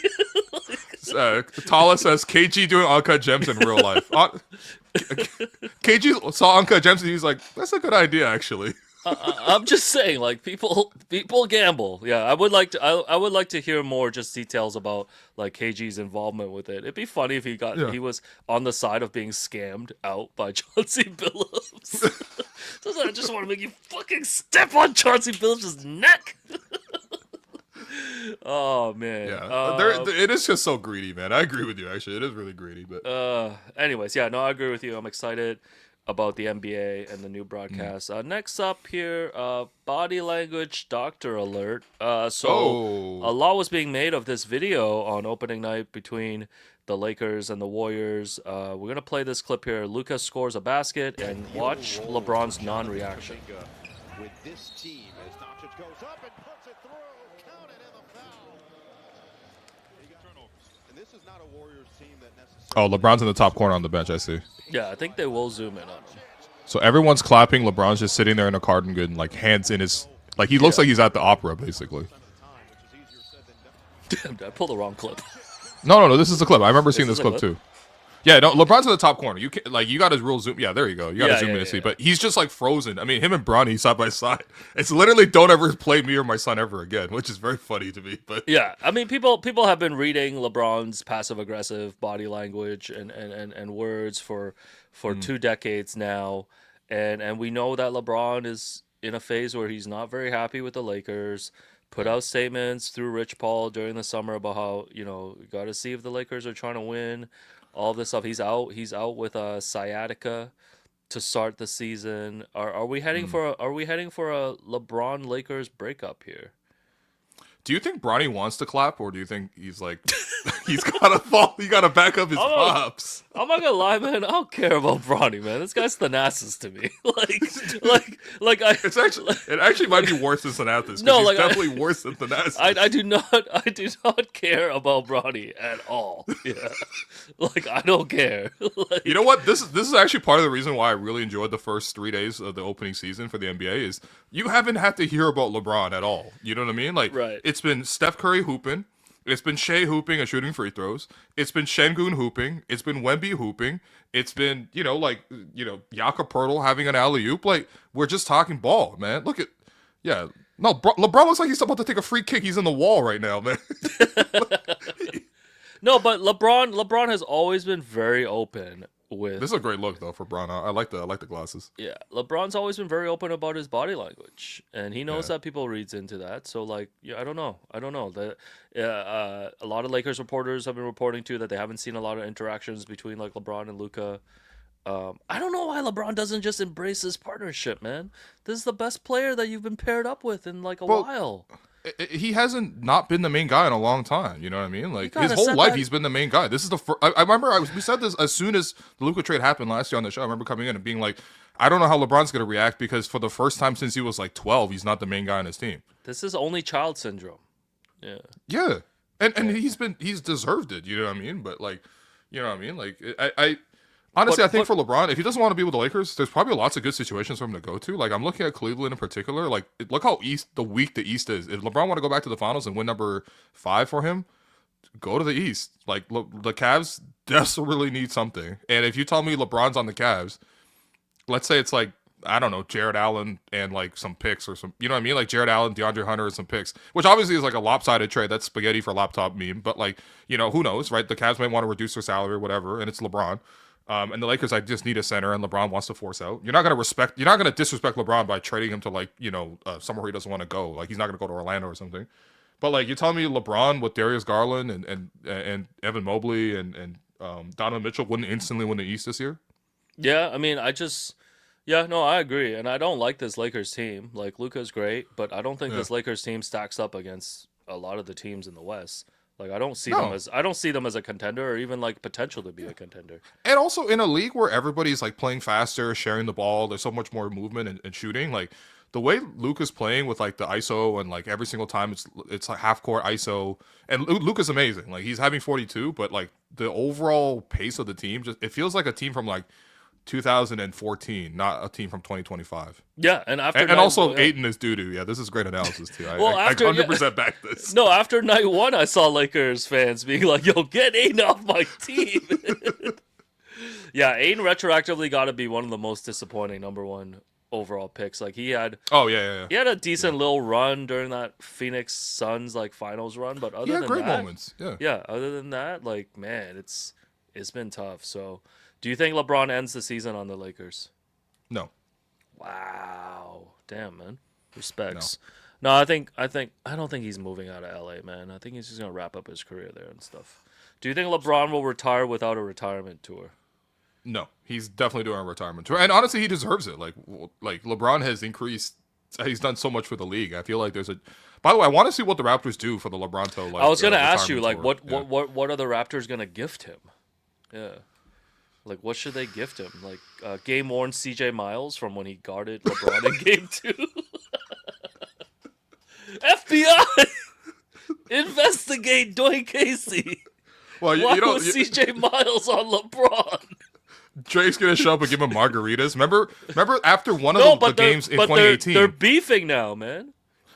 Tala says KG doing Uncut Gems in real life. KG saw Uncut Gems and he's like, that's a good idea, actually. I'm just saying, like people gamble. Yeah, I would like to hear more just details about like KG's involvement with it. It'd be funny if he was on the side of being scammed out by Chauncey Billups. I just want to make you fucking step on Chauncey Billups' neck. Oh man, yeah, it is just so greedy, man. I agree with you. Actually, it is really greedy. But anyways, yeah, no, I agree with you. I'm excited about the NBA and the new broadcast. Next up here, body language doctor alert. A lot was being made of this video on opening night between the Lakers and the Warriors. We're going to play this clip here. Luka scores a basket and watch LeBron's non-reaction. With this team as Doncic goes up and puts it through. Count it in the foul. And this is not a Warriors team that necessarily... Oh, LeBron's in the top corner on the bench, I see. Yeah, I think they will zoom in on him. So everyone's clapping. LeBron's just sitting there in a cardigan, like hands in his... Like he looks like he's at the opera, basically. Damn, I pulled the wrong clip. No, this is the clip. I remember seeing this clip too. Yeah, no, LeBron's in the top corner. You got his real zoom. Yeah, there you go. You got to zoom in to see. But he's just like frozen. I mean, him and Bronny side by side. It's literally don't ever play me or my son ever again, which is very funny to me. But yeah, I mean, people have been reading LeBron's passive aggressive body language and words for 2 decades now, and we know that LeBron is in a phase where he's not very happy with the Lakers. Put out statements through Rich Paul during the summer about how you got to see if the Lakers are trying to win. All this stuff. He's out with a sciatica to start the season. Are we heading for a LeBron Lakers breakup here? Do you think Bronny wants to clap, or do you think he's like he's gotta fall? He gotta back up his pops. I'm not gonna lie, man. I don't care about Bronny, man. This guy's Thanasis to me. It actually might be worse than Thanasis. No, he's definitely worse than Thanasis. I do not care about Bronny at all. Yeah, I don't care. You know what? This is actually part of the reason why I really enjoyed the first 3 days of the opening season for the NBA is you haven't had to hear about LeBron at all. You know what I mean? Right. It's been Steph Curry hooping. It's been Shea hooping and shooting free throws. It's been Şengün hooping. It's been Wemby hooping. It's been, Jakob Poeltl having an alley-oop. We're just talking ball, man. Look at, yeah. No, LeBron looks like he's about to take a free kick. He's in the wall right now, man. No, but LeBron has always been very open with. This is a great look though for Bron. I like the glasses. Yeah, LeBron's always been very open about his body language, and he knows that people reads into that. So like, yeah, I don't know. A lot of Lakers reporters have been reporting too that they haven't seen a lot of interactions between like LeBron and Luka. I don't know why LeBron doesn't just embrace this partnership, man. This is the best player that you've been paired up with in like a while. He hasn't not been the main guy in a long time. You know what I mean? Like his whole life, he's been the main guy. This is the first. I remember we said this as soon as the Luka trade happened last year on the show. I remember coming in and being like, I don't know how LeBron's going to react because for the first time since he was like 12, he's not the main guy on his team. This is only child syndrome. Yeah. Yeah. And he's deserved it. You know what I mean? But like, you know what I mean? Like I honestly, I think for LeBron, if he doesn't want to be with the Lakers, there's probably lots of good situations for him to go to. Like, I'm looking at Cleveland in particular. Like, look how weak the East is. If LeBron want to go back to the finals and win number 5 for him, go to the East. Like, the Cavs desperately need something. And if you tell me LeBron's on the Cavs, let's say it's like, I don't know, Jared Allen and like some picks or some, you know what I mean? Like Jared Allen, DeAndre Hunter, and some picks, which obviously is like a lopsided trade. That's spaghetti for laptop meme. But like, you know, who knows, right? The Cavs might want to reduce their salary or whatever, and it's LeBron. And the Lakers, I just need a center, and LeBron wants to force out. You're not gonna disrespect LeBron by trading him to like, you know, somewhere he doesn't want to go. Like he's not gonna go to Orlando or something. But like you're telling me LeBron with Darius Garland and Evan Mobley and Donovan Mitchell wouldn't instantly win the East this year? Yeah, I mean, I agree, and I don't like this Lakers team. Like Luka's great, but I don't think this Lakers team stacks up against a lot of the teams in the West. Like I don't see them as a contender or even like potential to be a contender. And also in a league where everybody's like playing faster, sharing the ball, there's so much more movement and shooting. Like the way Luka's playing with like the ISO and like every single time it's like half court ISO, and Luka's amazing. Like he's having 42, but like the overall pace of the team it feels like a team from like 2014, not a team from 2025. Yeah, and also Ayton is doo-doo. Yeah, this is great analysis too. I 100% back this. No, after night 1, I saw Lakers fans being like, "Yo, get Ayton off my team." Yeah, Ayton retroactively got to be one of the most disappointing number 1 overall picks. Like he had. Oh yeah. He had a decent little run during that Phoenix Suns like finals run, but other than great that, moments. Yeah. Yeah. Other than that, like man, it's been tough. So. Do you think LeBron ends the season on the Lakers? No. Wow. Damn, man. Respects. No, I don't think he's moving out of LA, man. I think he's just gonna wrap up his career there and stuff. Do you think LeBron will retire without a retirement tour? No, he's definitely doing a retirement tour, and honestly, he deserves it. Like LeBron has increased. He's done so much for the league. I feel like there's a. By the way, I want to see what the Raptors do for the LeBron tour. I was gonna ask you, like, what are the Raptors gonna gift him? Yeah. Like, what should they gift him? Like, game-worn CJ Miles from when he guarded LeBron in Game 2? FBI! Investigate Dwayne Casey! Well, Why was CJ Miles on LeBron? Drake's going to show up and give him margaritas. Remember after one of the games in 2018? They're beefing now, man.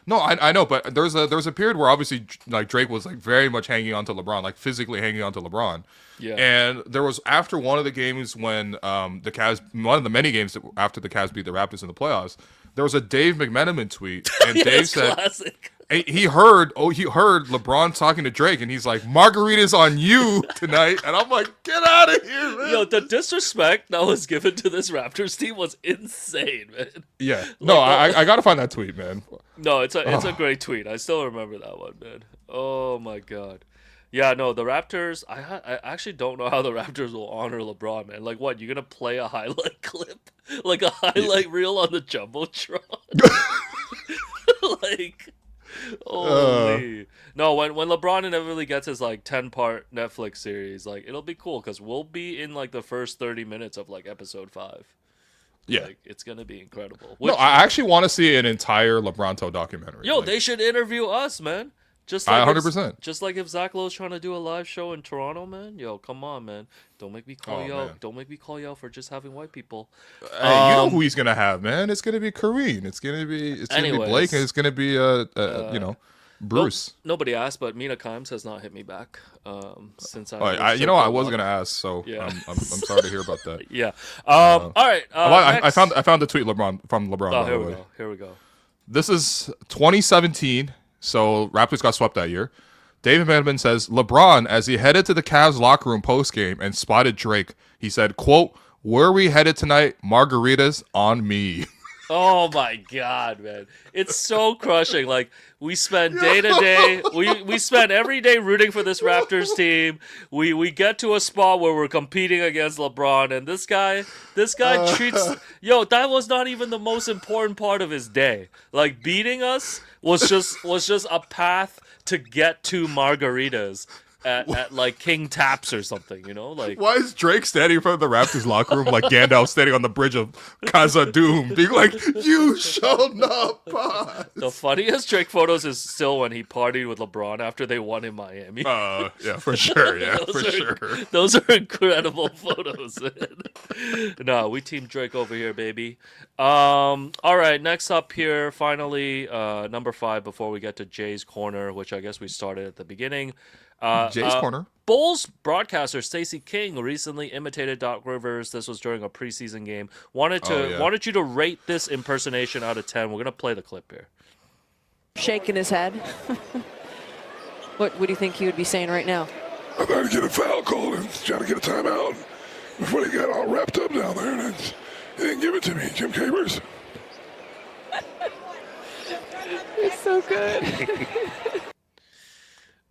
No, I know, but there's a period where obviously like Drake was like very much hanging on to LeBron, like physically hanging on to LeBron. Yeah. And there was after one of the games when the Cavs, one of the many games after the Cavs beat the Raptors in the playoffs, there was a Dave McMenamin tweet, and Dave said classic. he heard LeBron talking to Drake, and he's like, "Margaritas on you tonight," and I'm like, "Get out of here, man!" Yo, the disrespect that was given to this Raptors team was insane, man. Yeah, no, I gotta find that tweet, man. No, it's a great tweet. I still remember that one, man. Oh my god. Yeah, no, the Raptors. I actually don't know how the Raptors will honor LeBron, man. Like, what? You're gonna play a highlight clip, like a highlight reel on the jumbotron? Like, holy. No, when LeBron inevitably gets his like 10-part Netflix series, like it'll be cool because we'll be in like the first 30 minutes of like episode 5. Yeah, like, it's gonna be incredible. No, I actually want to see an entire LeBronto documentary. Yo, like, they should interview us, man. Just like 100%. Just like if Zach Lowe's trying to do a live show in Toronto, man. Yo, come on, man. Don't make me call you out. Man. Don't make me call you out for just having white people. Hey, you know who he's gonna have, man? It's gonna be Kareem. It's gonna be Blake, and it's gonna be Bruce. Nobody asked, but Mina Kimes has not hit me back since I was gonna ask, so yeah. I'm sorry to hear about that. Yeah. All right. I found the tweet from LeBron. Here we go. This is 2017. So Raptors got swept that year. David Manman says, LeBron, as he headed to the Cavs locker room post-game and spotted Drake, he said, quote, "Where are we headed tonight? Margaritas on me." Oh my God, man. It's so crushing. Like, we spend day to day, we spend every day rooting for this Raptors team. We get to a spot where we're competing against LeBron, and this guy treats, that was not even the most important part of his day. Like, beating us was just a path to get to margaritas. At like King Taps or something, like. Why is Drake standing in front of the Raptors locker room like Gandalf standing on the bridge of Khazad-dûm, being like, "You shall not pass"? The funniest Drake photos is still when he partied with LeBron after they won in Miami. Yeah, for sure. Yeah, sure. Those are incredible photos. No, we team Drake over here, baby. All right, next up here, finally, number 5 before we get to Jay's Corner, which I guess we started at the beginning. Jay's Corner. Bulls broadcaster Stacey King recently imitated Doc Rivers. This was during a preseason game. Wanted you to rate this impersonation out of 10. We're gonna play the clip here. Shaking his head. What do you think he would be saying right now? I tried to get a foul call and trying to get a timeout before they got all wrapped up down there, and he didn't give it to me. Jim Capers. It's so good.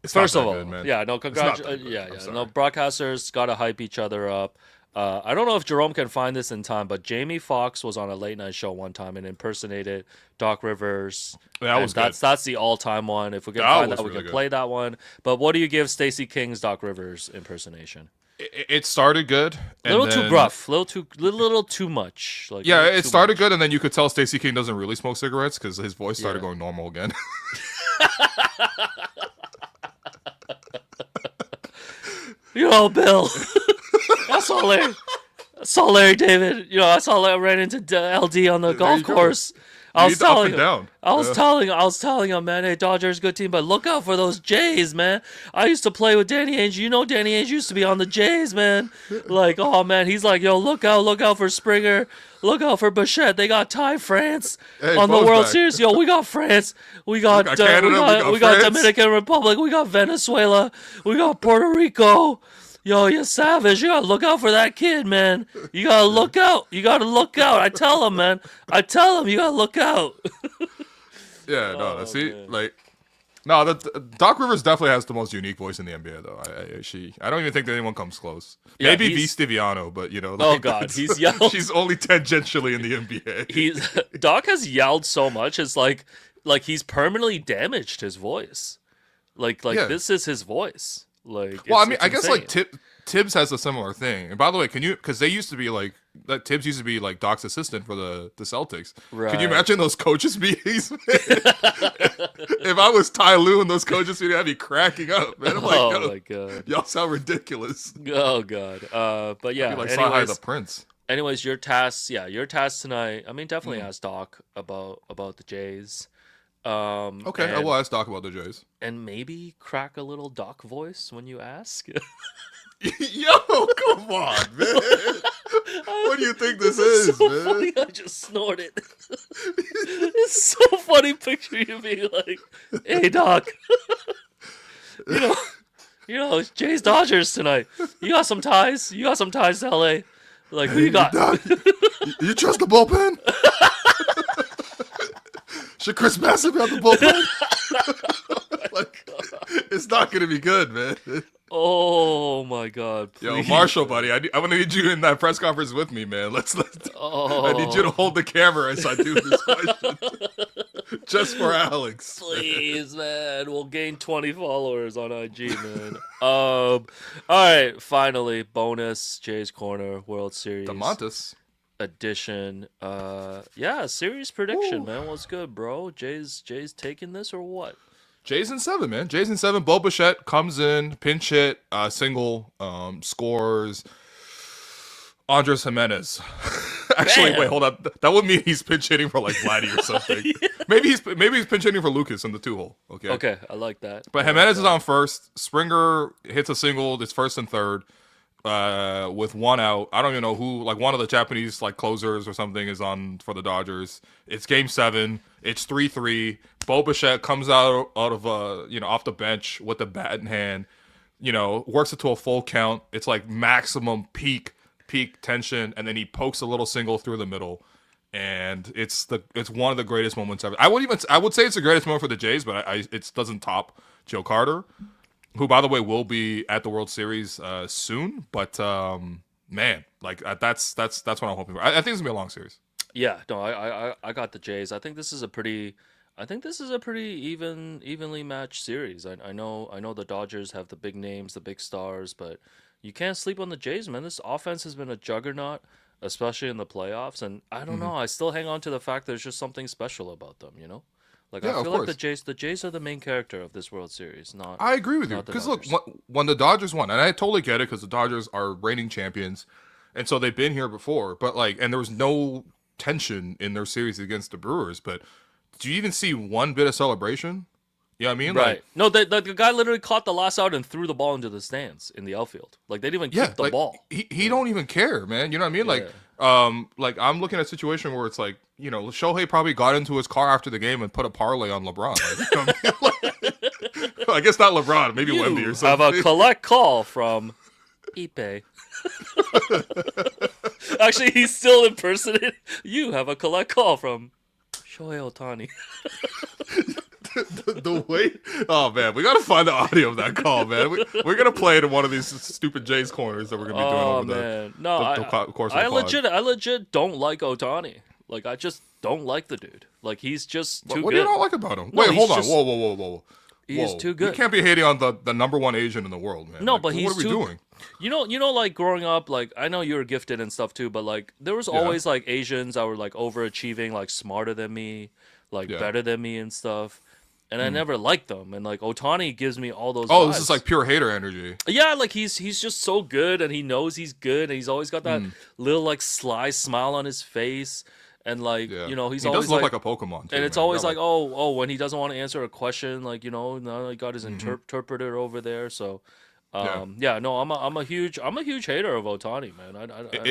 First of all, good, man. yeah, no, no, broadcasters gotta hype each other up. I don't know if Jerome can find this in time, but Jamie Foxx was on a late night show one time and impersonated Doc Rivers. That's the all-time one. If we can find that, we can play that one. But what do you give Stacey King's Doc Rivers impersonation? It started good. A little too gruff, little too much. Like, yeah, it started good, and then you could tell Stacey King doesn't really smoke cigarettes because his voice started going normal again. Bill. I saw Larry David. I saw Larry ran into LD on the golf course. I was telling him, man, hey, Dodgers, good team, but look out for those Jays, man. I used to play with Danny Ainge. Danny Ainge used to be on the Jays, man. Like, oh, man. He's like, yo, look out for Springer. Look out for Bichette. They got Ty France on the World Series. Yo, we got France. We got Canada. We got Dominican Republic. We got Venezuela. We got Puerto Rico. Yo, you're savage. You gotta look out for that kid, man. You gotta look out. I tell him, man. You gotta look out. Yeah, no, Doc Rivers definitely has the most unique voice in the NBA, though. I don't even think that anyone comes close. Yeah, maybe V. Stiviano, but oh God, he's yelled. She's only tangentially in the NBA. Doc has yelled so much. It's like he's permanently damaged his voice. This is his voice. I guess like Tibbs has a similar thing. And by the way, because they used to be like Tibbs used to be like Doc's assistant for the Celtics. Right. Can you imagine those coaches meetings? If I was Ty Lue in those coaches meetings, I'd be cracking up, man. I'm like, my God, y'all sound ridiculous. Oh God. But yeah, like anyways, the Prince. Anyways, your task tonight. I mean, definitely ask Doc about the Jays. Okay, I will ask Doc about the Jays. And maybe crack a little Doc voice when you ask. Yo, come on, man. What do you think this is, so man? Funny, I just snorted. It's so funny picturing you being like, hey, Doc. It's Jays Dodgers tonight. You got some ties? To LA? Like, who you got? Doc, you trust the bullpen? Should Chris Bassett be on the bullpen? It's not going to be good, man. Oh my God! Please. Yo, Marshall, buddy, I'm gonna need you in that press conference with me, man. I need you to hold the camera as I do this question, just for Alex. Please, man. We'll gain 20 followers on IG, man. All right, finally, bonus Jay's Corner World Series. The Montes edition. Series prediction, man. What's good, bro? Jay's taking this or what? Jays in 7, man. Jays in 7. Bo Bichette comes in, pinch hit, single, scores. Andres Jimenez. Actually, wait, hold up. That would mean he's pinch hitting for like Vladdy or something. Yeah. Maybe he's pinch hitting for Lucas in the 2-hole. Okay, I like that. But Jimenez is on first. Springer hits a single. It's first and third. with one out. I don't even know who. Like one of the Japanese like closers or something is on for the Dodgers. It's Game 7. It's 3-3. Bo Bichette comes out of off the bench with the bat in hand. Works it to a full count. It's like maximum peak tension, and then he pokes a little single through the middle, and it's one of the greatest moments ever. I would say it's the greatest moment for the Jays, but it doesn't top Joe Carter, who by the way will be at the World Series soon. But man, like that's what I'm hoping for. I think it's gonna be a long series. Yeah, no, I got the Jays. I think this is a pretty evenly matched series. I know the Dodgers have the big names, the big stars, but you can't sleep on the Jays, man. This offense has been a juggernaut, especially in the playoffs. And I don't know, I still hang on to the fact there's just something special about them, Like Yeah, I of feel like course. the Jays are the main character of this World Series. I agree with you not the because look, Dodgers. when the Dodgers won, and I totally get it because the Dodgers are reigning champions, and so they've been here before. But and there was no tension in their series against the Brewers. But do you even see one bit of celebration? You know what I mean? Right. No, the guy literally caught the last out and threw the ball into the stands in the outfield. Like they didn't even kick the ball. He don't even care, man. You know what I mean? Yeah. Like I'm looking at a situation where it's like, Shohei probably got into his car after the game and put a parlay on LeBron. Like, you know what I mean? I guess not LeBron, maybe Wemby or You something. have a collect call from Ipe. Actually, he's still impersonating. You have a collect call from Shohei Ohtani. the way, oh man, we gotta find the audio of that call, man. We're gonna play it in one of these stupid Jays corners that we're gonna be doing over man, no, the course of the pod. I legit don't like Ohtani. Like I just don't like the dude. Like he's just too What good. do you not like about him? No, Wait, he's hold on. just- Whoa. He's too good. You can't be hating on the number one Asian in the world, man. No, Like, but he's what are we too, doing? You know, like growing up, like I know you were gifted and stuff too, but like there was always like Asians that were like overachieving, like smarter than me, like better than me and stuff. And I never liked them. And like Ohtani gives me all those. Oh, vibes. this is like pure hater energy. Yeah, like he's just so good, and he knows he's good, and he's always got that little like sly smile on his face, and like Yeah. he's he always does look like like a Pokemon, too, and it's man. always Got, like oh when he doesn't want to answer a question, like now he got his interpreter over there, so. No, I'm a huge hater of Otani, man.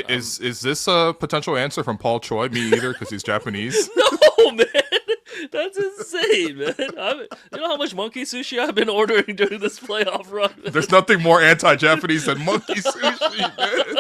is this a potential answer from Paul Choi? Me either, because he's Japanese. No, man, that's insane, man. You know how much monkey sushi I've been ordering during this playoff run? Man? There's nothing more anti-Japanese than monkey sushi, man.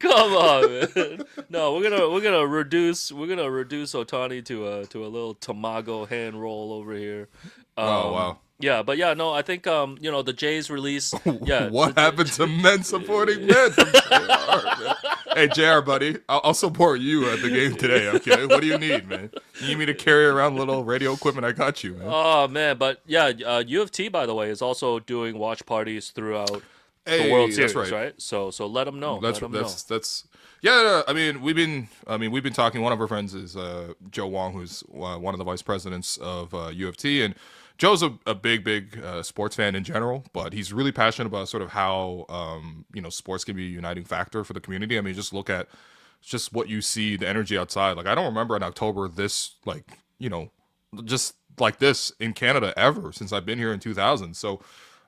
Come on, man. No, we're gonna reduce Otani to a little tamago hand roll over here. Oh wow. Yeah, but yeah, no, I think the Jays release. Yeah, What happened to men supporting men? From JR, man? Hey, JR, buddy, I'll support you at the game today, okay? What do you need, man? You need me to carry around little radio equipment? I got you, man. Oh, man, but yeah, U of T, by the way, is also doing watch parties throughout the Hey, World Series, that's right. So let them know. That's yeah. I mean, we've been talking. One of our friends is Joe Wong, who's one of the vice presidents of U of T, and Joe's a big sports fan in general, but he's really passionate about sort of how sports can be a uniting factor for the community. I mean, just look at just what you see, the energy outside. Like I don't remember in October this just like this in Canada ever since I've been here in 2000. So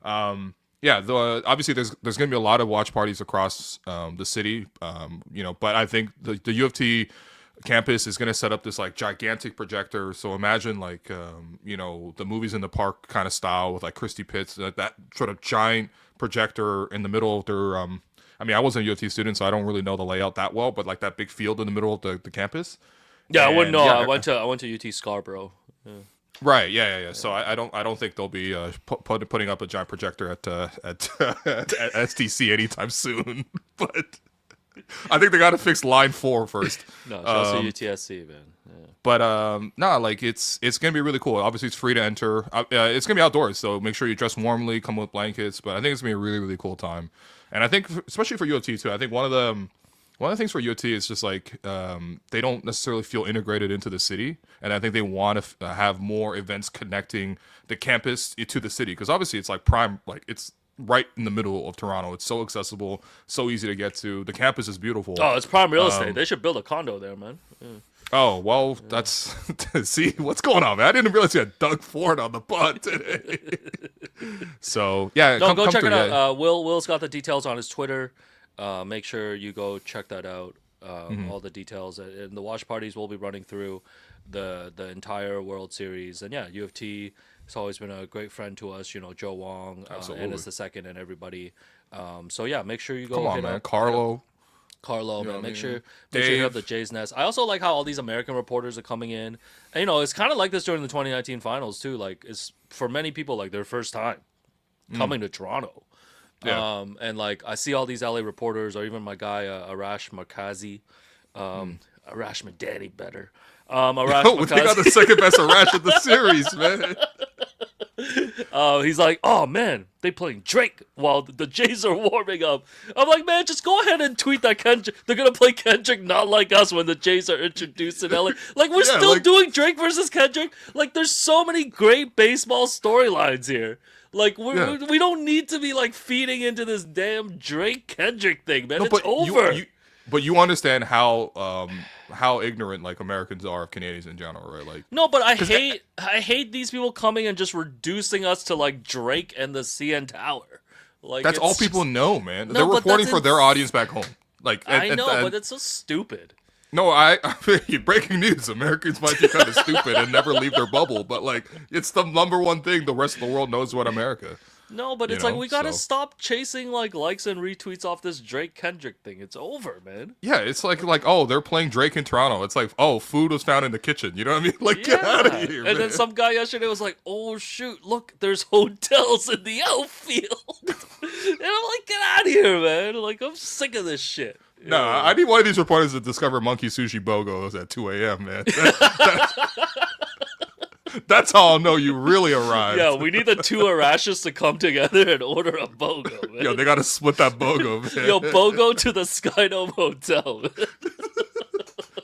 obviously there's going to be a lot of watch parties across the city, but I think the U of T campus is going to set up this like gigantic projector. So imagine like the movies in the park kind of style with like Christy Pitts, that sort of giant projector in the middle of their. I wasn't a U of T student, so I don't really know the layout that well, but like that big field in the middle of the campus. Yeah, I wouldn't know. Yeah, I went to UT Scarborough. Yeah. Right. Yeah. So I don't think they'll be putting up a giant projector at STC anytime soon. But I think they got to fix line 4 first. No, it's also UTSC, man. Yeah. But like it's gonna be really cool. Obviously, it's free to enter. It's gonna be outdoors, so make sure you dress warmly, come with blankets. But I think it's gonna be a really really cool time. And I think especially for U of T too. I think one of the things for U of T is just like they don't necessarily feel integrated into the city, and I think they want to have more events connecting the campus to the city because obviously it's like prime, like it's right in the middle of Toronto. It's so accessible, so easy to get to. The campus is beautiful. Oh, it's prime real estate. They should build a condo there, man. Yeah. Oh, well, that's... See, what's going on, man? I didn't realize you had Doug Ford on the pod today. So, yeah. No, go check it out. Will's got the details on his Twitter. Make sure you go check that out. All the details. And the watch parties will be running through the entire World Series. And, yeah, U of T has always been a great friend to us. You know, Joe Wong, Ennis the Second, and everybody. So, yeah, make sure you go. Come on, man. Carlo, man, make sure you have the Jays Nest. I also like how all these American reporters are coming in. And, you know, it's kind of like this during the 2019 finals, too. Like, it's for many people, like, their first time coming to Toronto. Yeah. And, like, I see all these LA reporters, or even my guy, Arash Markazi. Arash Madani better. Arash Markazi. They got the second best Arash of the series, man. He's like, oh man, they playing Drake while the Jays are warming up. I'm like, man, just go ahead and tweet that they're gonna play Kendrick Not Like Us when the Jays are introduced in LA. Like, we're still doing Drake versus Kendrick. Like, there's so many great baseball storylines here. Like, we don't need to be like feeding into this damn Drake Kendrick thing, man. It's over. But you understand how ignorant like Americans are of Canadians in general, right? Like, no, but I hate these people coming and just reducing us to like Drake and the CN Tower. Like, that's all people know, man. They're reporting for their audience back home. Like, I know, but it's so stupid. No, breaking news. Americans might be kind of stupid and never leave their bubble, but like, it's the number one thing the rest of the world knows about America. No, but it's like, we gotta stop chasing like likes and retweets off this Drake Kendrick thing. It's over, man. Yeah, it's like oh, they're playing Drake in Toronto. It's like, oh, food was found in the kitchen. You know what I mean? Like, get out of here. And then some guy yesterday was like, oh shoot, look, there's hotels in the outfield. And I'm like, get out of here, man. Like, I'm sick of this shit. No, I need one of these reporters to discover Monkey Sushi Bogos at 2 a.m., man. That's how I'll know you really arrived. Yeah, we need the two Arashes to come together and order a BOGO, man. Yo, they got to split that BOGO, man. Yo, BOGO to the Skydome Hotel.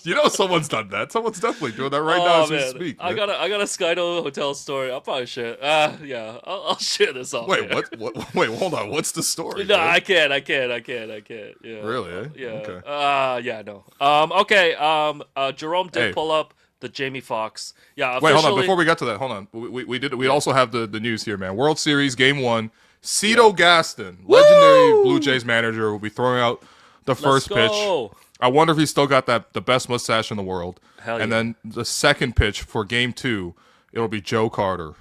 You know someone's done that. Someone's definitely doing that right now as we speak. Man. I got a Skydome Hotel story. I'll probably share. Yeah, I'll share this off. Wait, what? Wait, hold on. What's the story? No, man? I can't. Yeah. Really? Eh? Yeah. Okay. Yeah. No. Okay. Jerome did pull up the Jamie Foxx. Yeah. Wait, hold on. Before we get to that, hold on. We also have the news here, man. World Series Game 1. Cito Gaston, legendary Blue Jays manager, will be throwing out the first pitch. I wonder if he's still got the best mustache in the world. Hell yeah. And then the second pitch for Game 2, it'll be Joe Carter.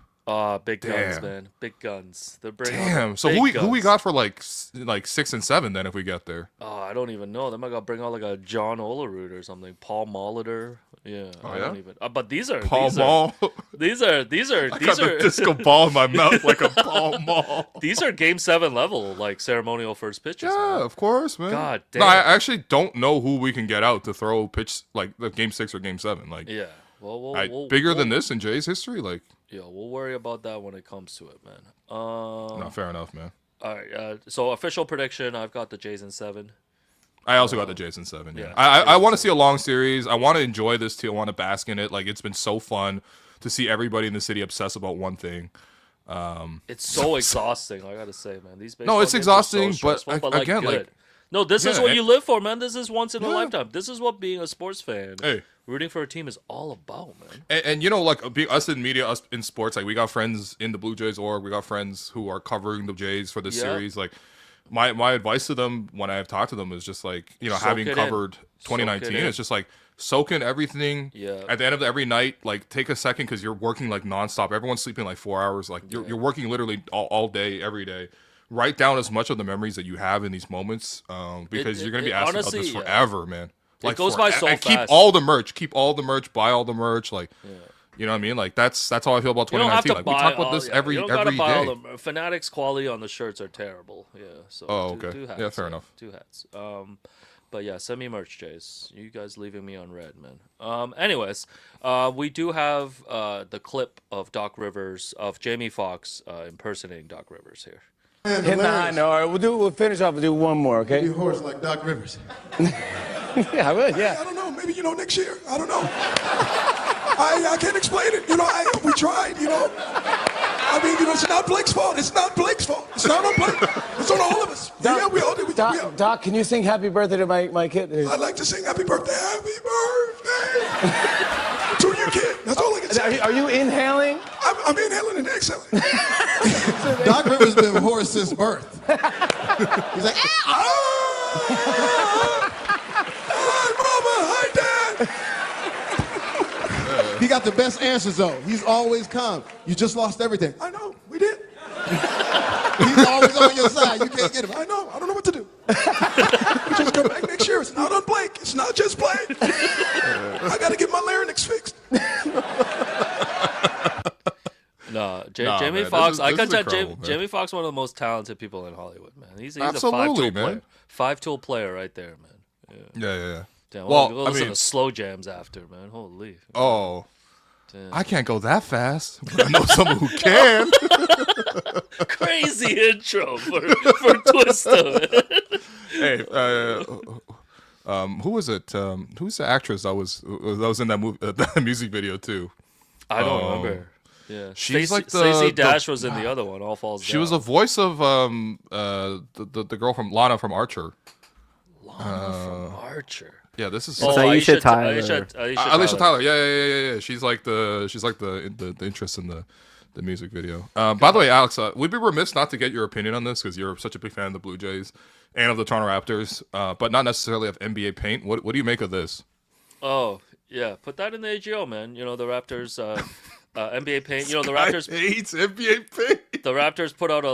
Big guns, man. Big guns. So who we got for like 6 and 7 then if we get there? Oh, I don't even know. They might got bring out like a John Olerud or something. Paul Molitor. Yeah. I don't even. But these are Paul Mall. These are. I got the disco ball in my mouth like a Paul Mall. These are Game 7 level like ceremonial first pitches. Yeah, man. Of course, man. God damn. No, I actually don't know who we can get out to throw pitch like the Game 6 or Game 7. Like, yeah. Bigger than this in Jays history, like. Yeah, we'll worry about that when it comes to it, man. No, fair enough, man. All right. So official prediction, I've got the Jays in 7. I also got the Jays in 7. Yeah. I want to see a long series. I want to enjoy this too. I want to bask in it. Like, it's been so fun to see everybody in the city obsess about one thing. It's so exhausting. I gotta say, man. These no, it's exhausting, so but like, again, good. Like. No, this is what you live for, man. This is once in a lifetime. This is what being a sports fan, rooting for a team is all about, man. And you know, like being us in media, us in sports, like we got friends in the Blue Jays org, we got friends who are covering the Jays for this series. Like my advice to them when I have talked to them is just like, you know, having covered 2019, it's just like soak in everything. Yeah. At the end of every night, like take a second because you're working like nonstop. Everyone's sleeping like 4 hours. Like you're working literally all day, every day. Write down as much of the memories that you have in these moments, because you're gonna be asked about this forever, man. Like, it goes by so fast. Keep all the merch. Buy all the merch. Like, you know what I mean? Like that's how I feel about 2019. Like we talk about this every day. Fanatics quality on the shirts are terrible. Yeah. So. Okay. Two hats, yeah, fair enough. 2 hats. But yeah, send me merch, Jays. You guys leaving me on red, man. Anyways, we do have the clip of Doc Rivers of Jamie Foxx impersonating Doc Rivers here. Hitting the high note. All right, we'll finish off and do one more, okay? You horse like Doc Rivers. Yeah, I would, yeah. I don't know. Maybe, next year. I don't know. I can't explain it. We tried, I mean, it's not Blake's fault. It's not Blake's fault. It's not on Blake. It's on all of us. Yeah, we all do. Doc, can you sing Happy Birthday to my kid? I'd like to sing Happy Birthday. Happy Birthday to your kid. That's all I can say. Are you inhaling? I'm inhaling and exhaling. Doc Rivers been hoarse since birth. He's like, Hi, Mama. Hi, Dad. he got the best answers though. He's always calm. You just lost everything. I know. We did. He's always on your side. You can't get him. I know. I don't know what to do. We just come back next year. It's not on Blake. It's not just Blake. I got to get my larynx fixed. No, Jamie Foxx. I can tell Jamie Foxx one of the most talented people in Hollywood, man. He's a 5-tool player. 5-tool player right there, man. Yeah. Damn, well, listen to slow jams after, man. Holy. Oh. Damn. I can't go that fast, but I know someone who can. Crazy intro for Twista. Hey, who was it? Who's the actress that was in that movie, that music video too? I don't remember. Yeah, she's Stacey Dash was in the other one. All Falls Down. She was the voice of the girl from Lana from Archer. Lana from Archer. Yeah, this is Aisha Tyler. Aisha Tyler. Yeah. She's like the interest in the music video. By the way, Alex, we'd be remiss not to get your opinion on this because you're such a big fan of the Blue Jays and of the Toronto Raptors, but not necessarily of NBA Paint. What do you make of this? Oh yeah, put that in the AGO, man. You know the Raptors. NBA Paint. You know the Raptors hates NBA Paint. The Raptors put out a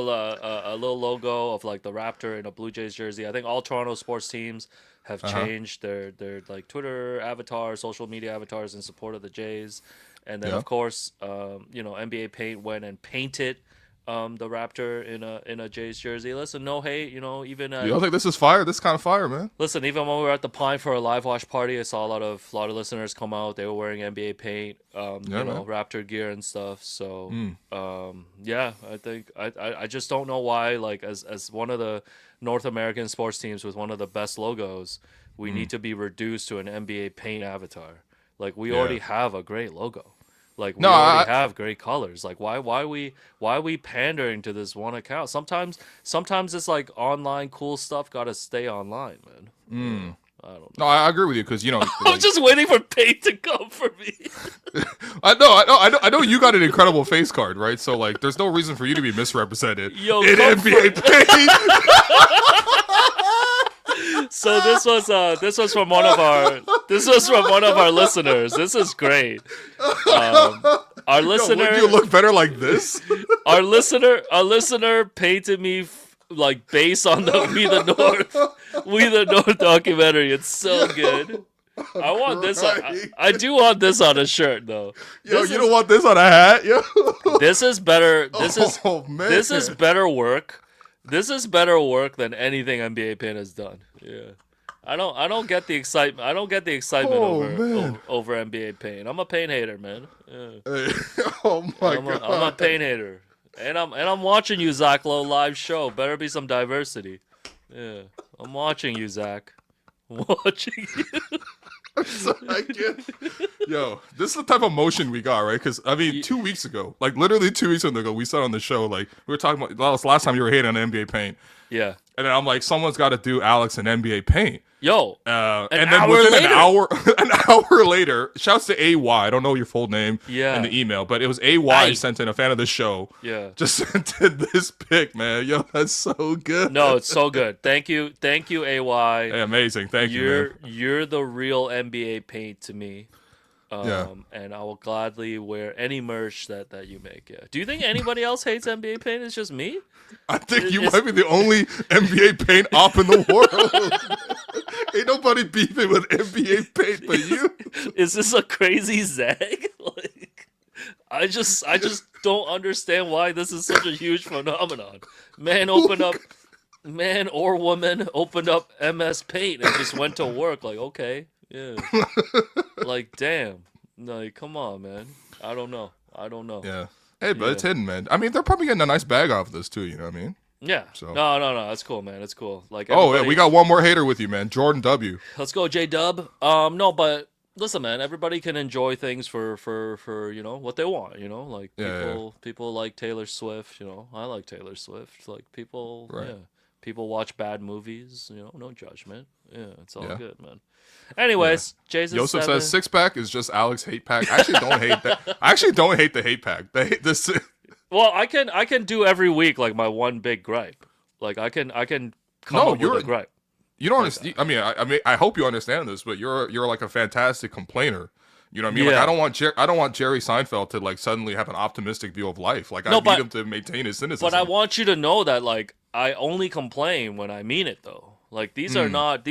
little logo of like the Raptor in a Blue Jays jersey. I think all Toronto sports teams have changed their like Twitter avatars, social media avatars in support of the Jays. And then of course, NBA Paint went and painted the Raptor in a Jays jersey. Listen, no hate, you don't think this is fire? This kind of fire, man. Listen, even when we were at the Pine for a live watch party, I saw a lot of listeners come out. They were wearing NBA Paint, Raptor gear and stuff. So, I think I just don't know why. Like as one of the North American sports teams with one of the best logos, we need to be reduced to an NBA Paint avatar. Like we already have a great logo. Like we already have great colors. Like why are we pandering to this one account? Sometimes it's like online cool stuff got to stay online, man. I don't know. No, I agree with you because I'm just waiting for Paint to come for me. I know you got an incredible face card, right? So like, there's no reason for you to be misrepresented in NBA Paint. So this was from one of our listeners. This is great. Our listener, would you look better like this? Our listener painted me like based on the We the North documentary. It's so good. I want this. I do want this on a shirt though. Yo, you don't want this on a hat, yo. This is better. This is better work. This is better work than anything NBA Paint has done. Yeah. I don't get the excitement. I don't get the excitement over NBA Paint. I'm a Paint hater, man. Yeah. Hey, oh my god. I'm a Paint hater. And I'm watching you, Zach Lowe, live show. Better be some diversity. Yeah. I'm watching you, Zach. I'm watching you. Yo, this is the type of motion we got, right? Because, 2 weeks ago, like literally 2 weeks ago, we said on the show, like, we were talking about, that was the last time you were hating on NBA Paint. Yeah. And then I'm like, someone's got to do Alex and NBA Paint. Yo. And then within an hour later, shouts to AY. I don't know your full name in the email, but it was AY sent in, a fan of the show. Yeah. Just sent in this pic, man. Yo, that's so good. No, it's so good. Thank you, AY. Hey, amazing. Thank you, man. You're the real NBA Paint to me. And I will gladly wear any merch that you make. Yeah. Do you think anybody else hates NBA Paint? It's just me? I think you might be the only NBA Paint op in the world. Ain't nobody beefing with NBA Paint but you. Is this a crazy zag? Like, I just don't understand why this is such a huge phenomenon. Man or woman opened up MS Paint and just went to work. Like, okay, yeah. Like, damn. Like, come on, man. I don't know. Yeah. Hey, but it's hidden, man. I mean, they're probably getting a nice bag off this too. You know what I mean? Yeah. So. No. That's cool, man. It's cool. Like. Oh, yeah, we got one more hater with you, man. Jordan W. Let's go, J Dub. No, but Listen, man, everybody can enjoy things for what they want, like people like Taylor Swift, I like Taylor Swift, like people, people watch bad movies, no judgment. Yeah, it's all good, man. Anyways, Jason Joseph says 6-pack is just Alex hate pack. I actually don't hate that. I actually don't hate the hate pack. This. Well, I can do every week like my one big gripe. Like I can come up with a gripe. You don't understand. I mean, I hope you understand this, but you're like a fantastic complainer. You know what I mean? Yeah. Like I don't want Jerry Seinfeld to like suddenly have an optimistic view of life. Like I need him to maintain his cynicism. But I want you to know that like I only complain when I mean it though. Like these are not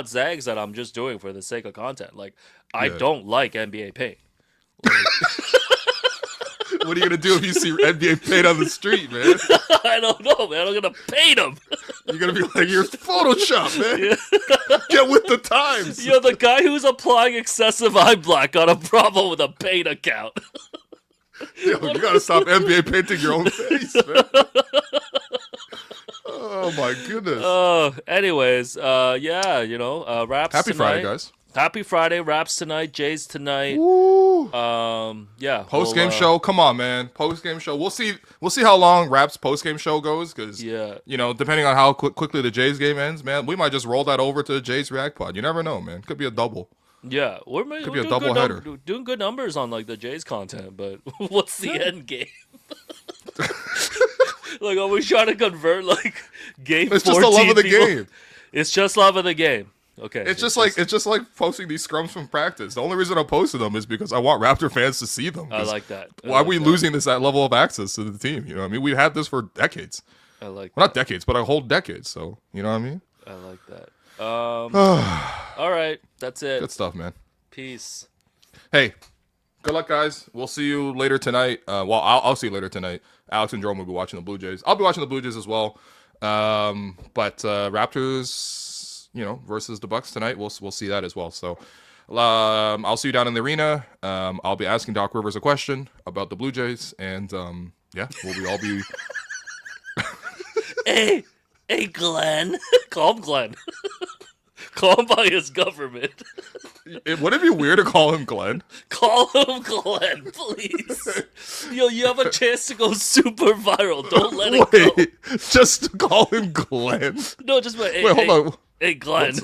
zags that I'm just doing for the sake of content. Like I don't like NBA Paint. Like, what are you gonna do if you see NBA Paint on the street, man? I don't know, man. I'm gonna paint them. You're gonna be like, "You're Photoshop, man. Get with the times." Yo, the guy who's applying excessive eye black got a problem with a Paint account. Yo, you gotta stop NBA painting your own face, man. Oh my goodness. Anyways, Raps. Happy tonight. Friday, guys. Happy Friday, Raps tonight, Jays tonight. Woo. Post game show. Come on, man. Post game show. We'll see how long Raps post game show goes, because depending on how quickly the Jays game ends, man, we might just roll that over to the Jays React Pod. You never know, man. Could be a double. Yeah, we're a double header. Doing good numbers on like the Jays content, but what's the end game? Like, are we trying to convert like game? It's just the love of the game. It's just love of the game. Okay. It's just like posting these scrums from practice. The only reason I'm posting them is because I want Raptor fans to see them. I like that. Why are we losing that level of access to the team? You know what I mean? We've had this for decades. I like well, not decades, but a whole decade. So, you know what I mean? I like that. All right. That's it. Good stuff, man. Peace. Hey, good luck, guys. We'll see you later tonight. I'll see you later tonight. Alex and Jerome will be watching the Blue Jays. I'll be watching the Blue Jays as well. But Raptors, versus the Bucks tonight. We'll see that as well. So I'll see you down in the arena. I'll be asking Doc Rivers a question about the Blue Jays, and we'll all be. Hey, Glenn. Call him Glenn. Call him by his government. Would it be weird to call him Glenn? Call him Glenn, please. Yo, you have a chance to go super viral. Don't let it go. Just call him Glenn. No, just wait. Hold on. Hey, Glenn.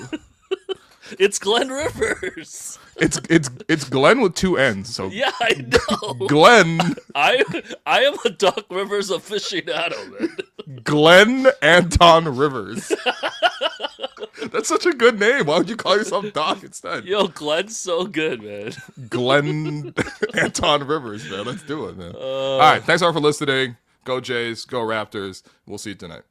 It's Glenn Rivers. It's Glenn with two N's. So yeah, I know. Glenn. I am a Doc Rivers aficionado, man. Glenn Anton Rivers. That's such a good name. Why would you call yourself Doc instead? Yo, Glenn's so good, man. Glenn Anton Rivers, man. Let's do it, man. All right. Thanks all for listening. Go Jays. Go Raptors. We'll see you tonight.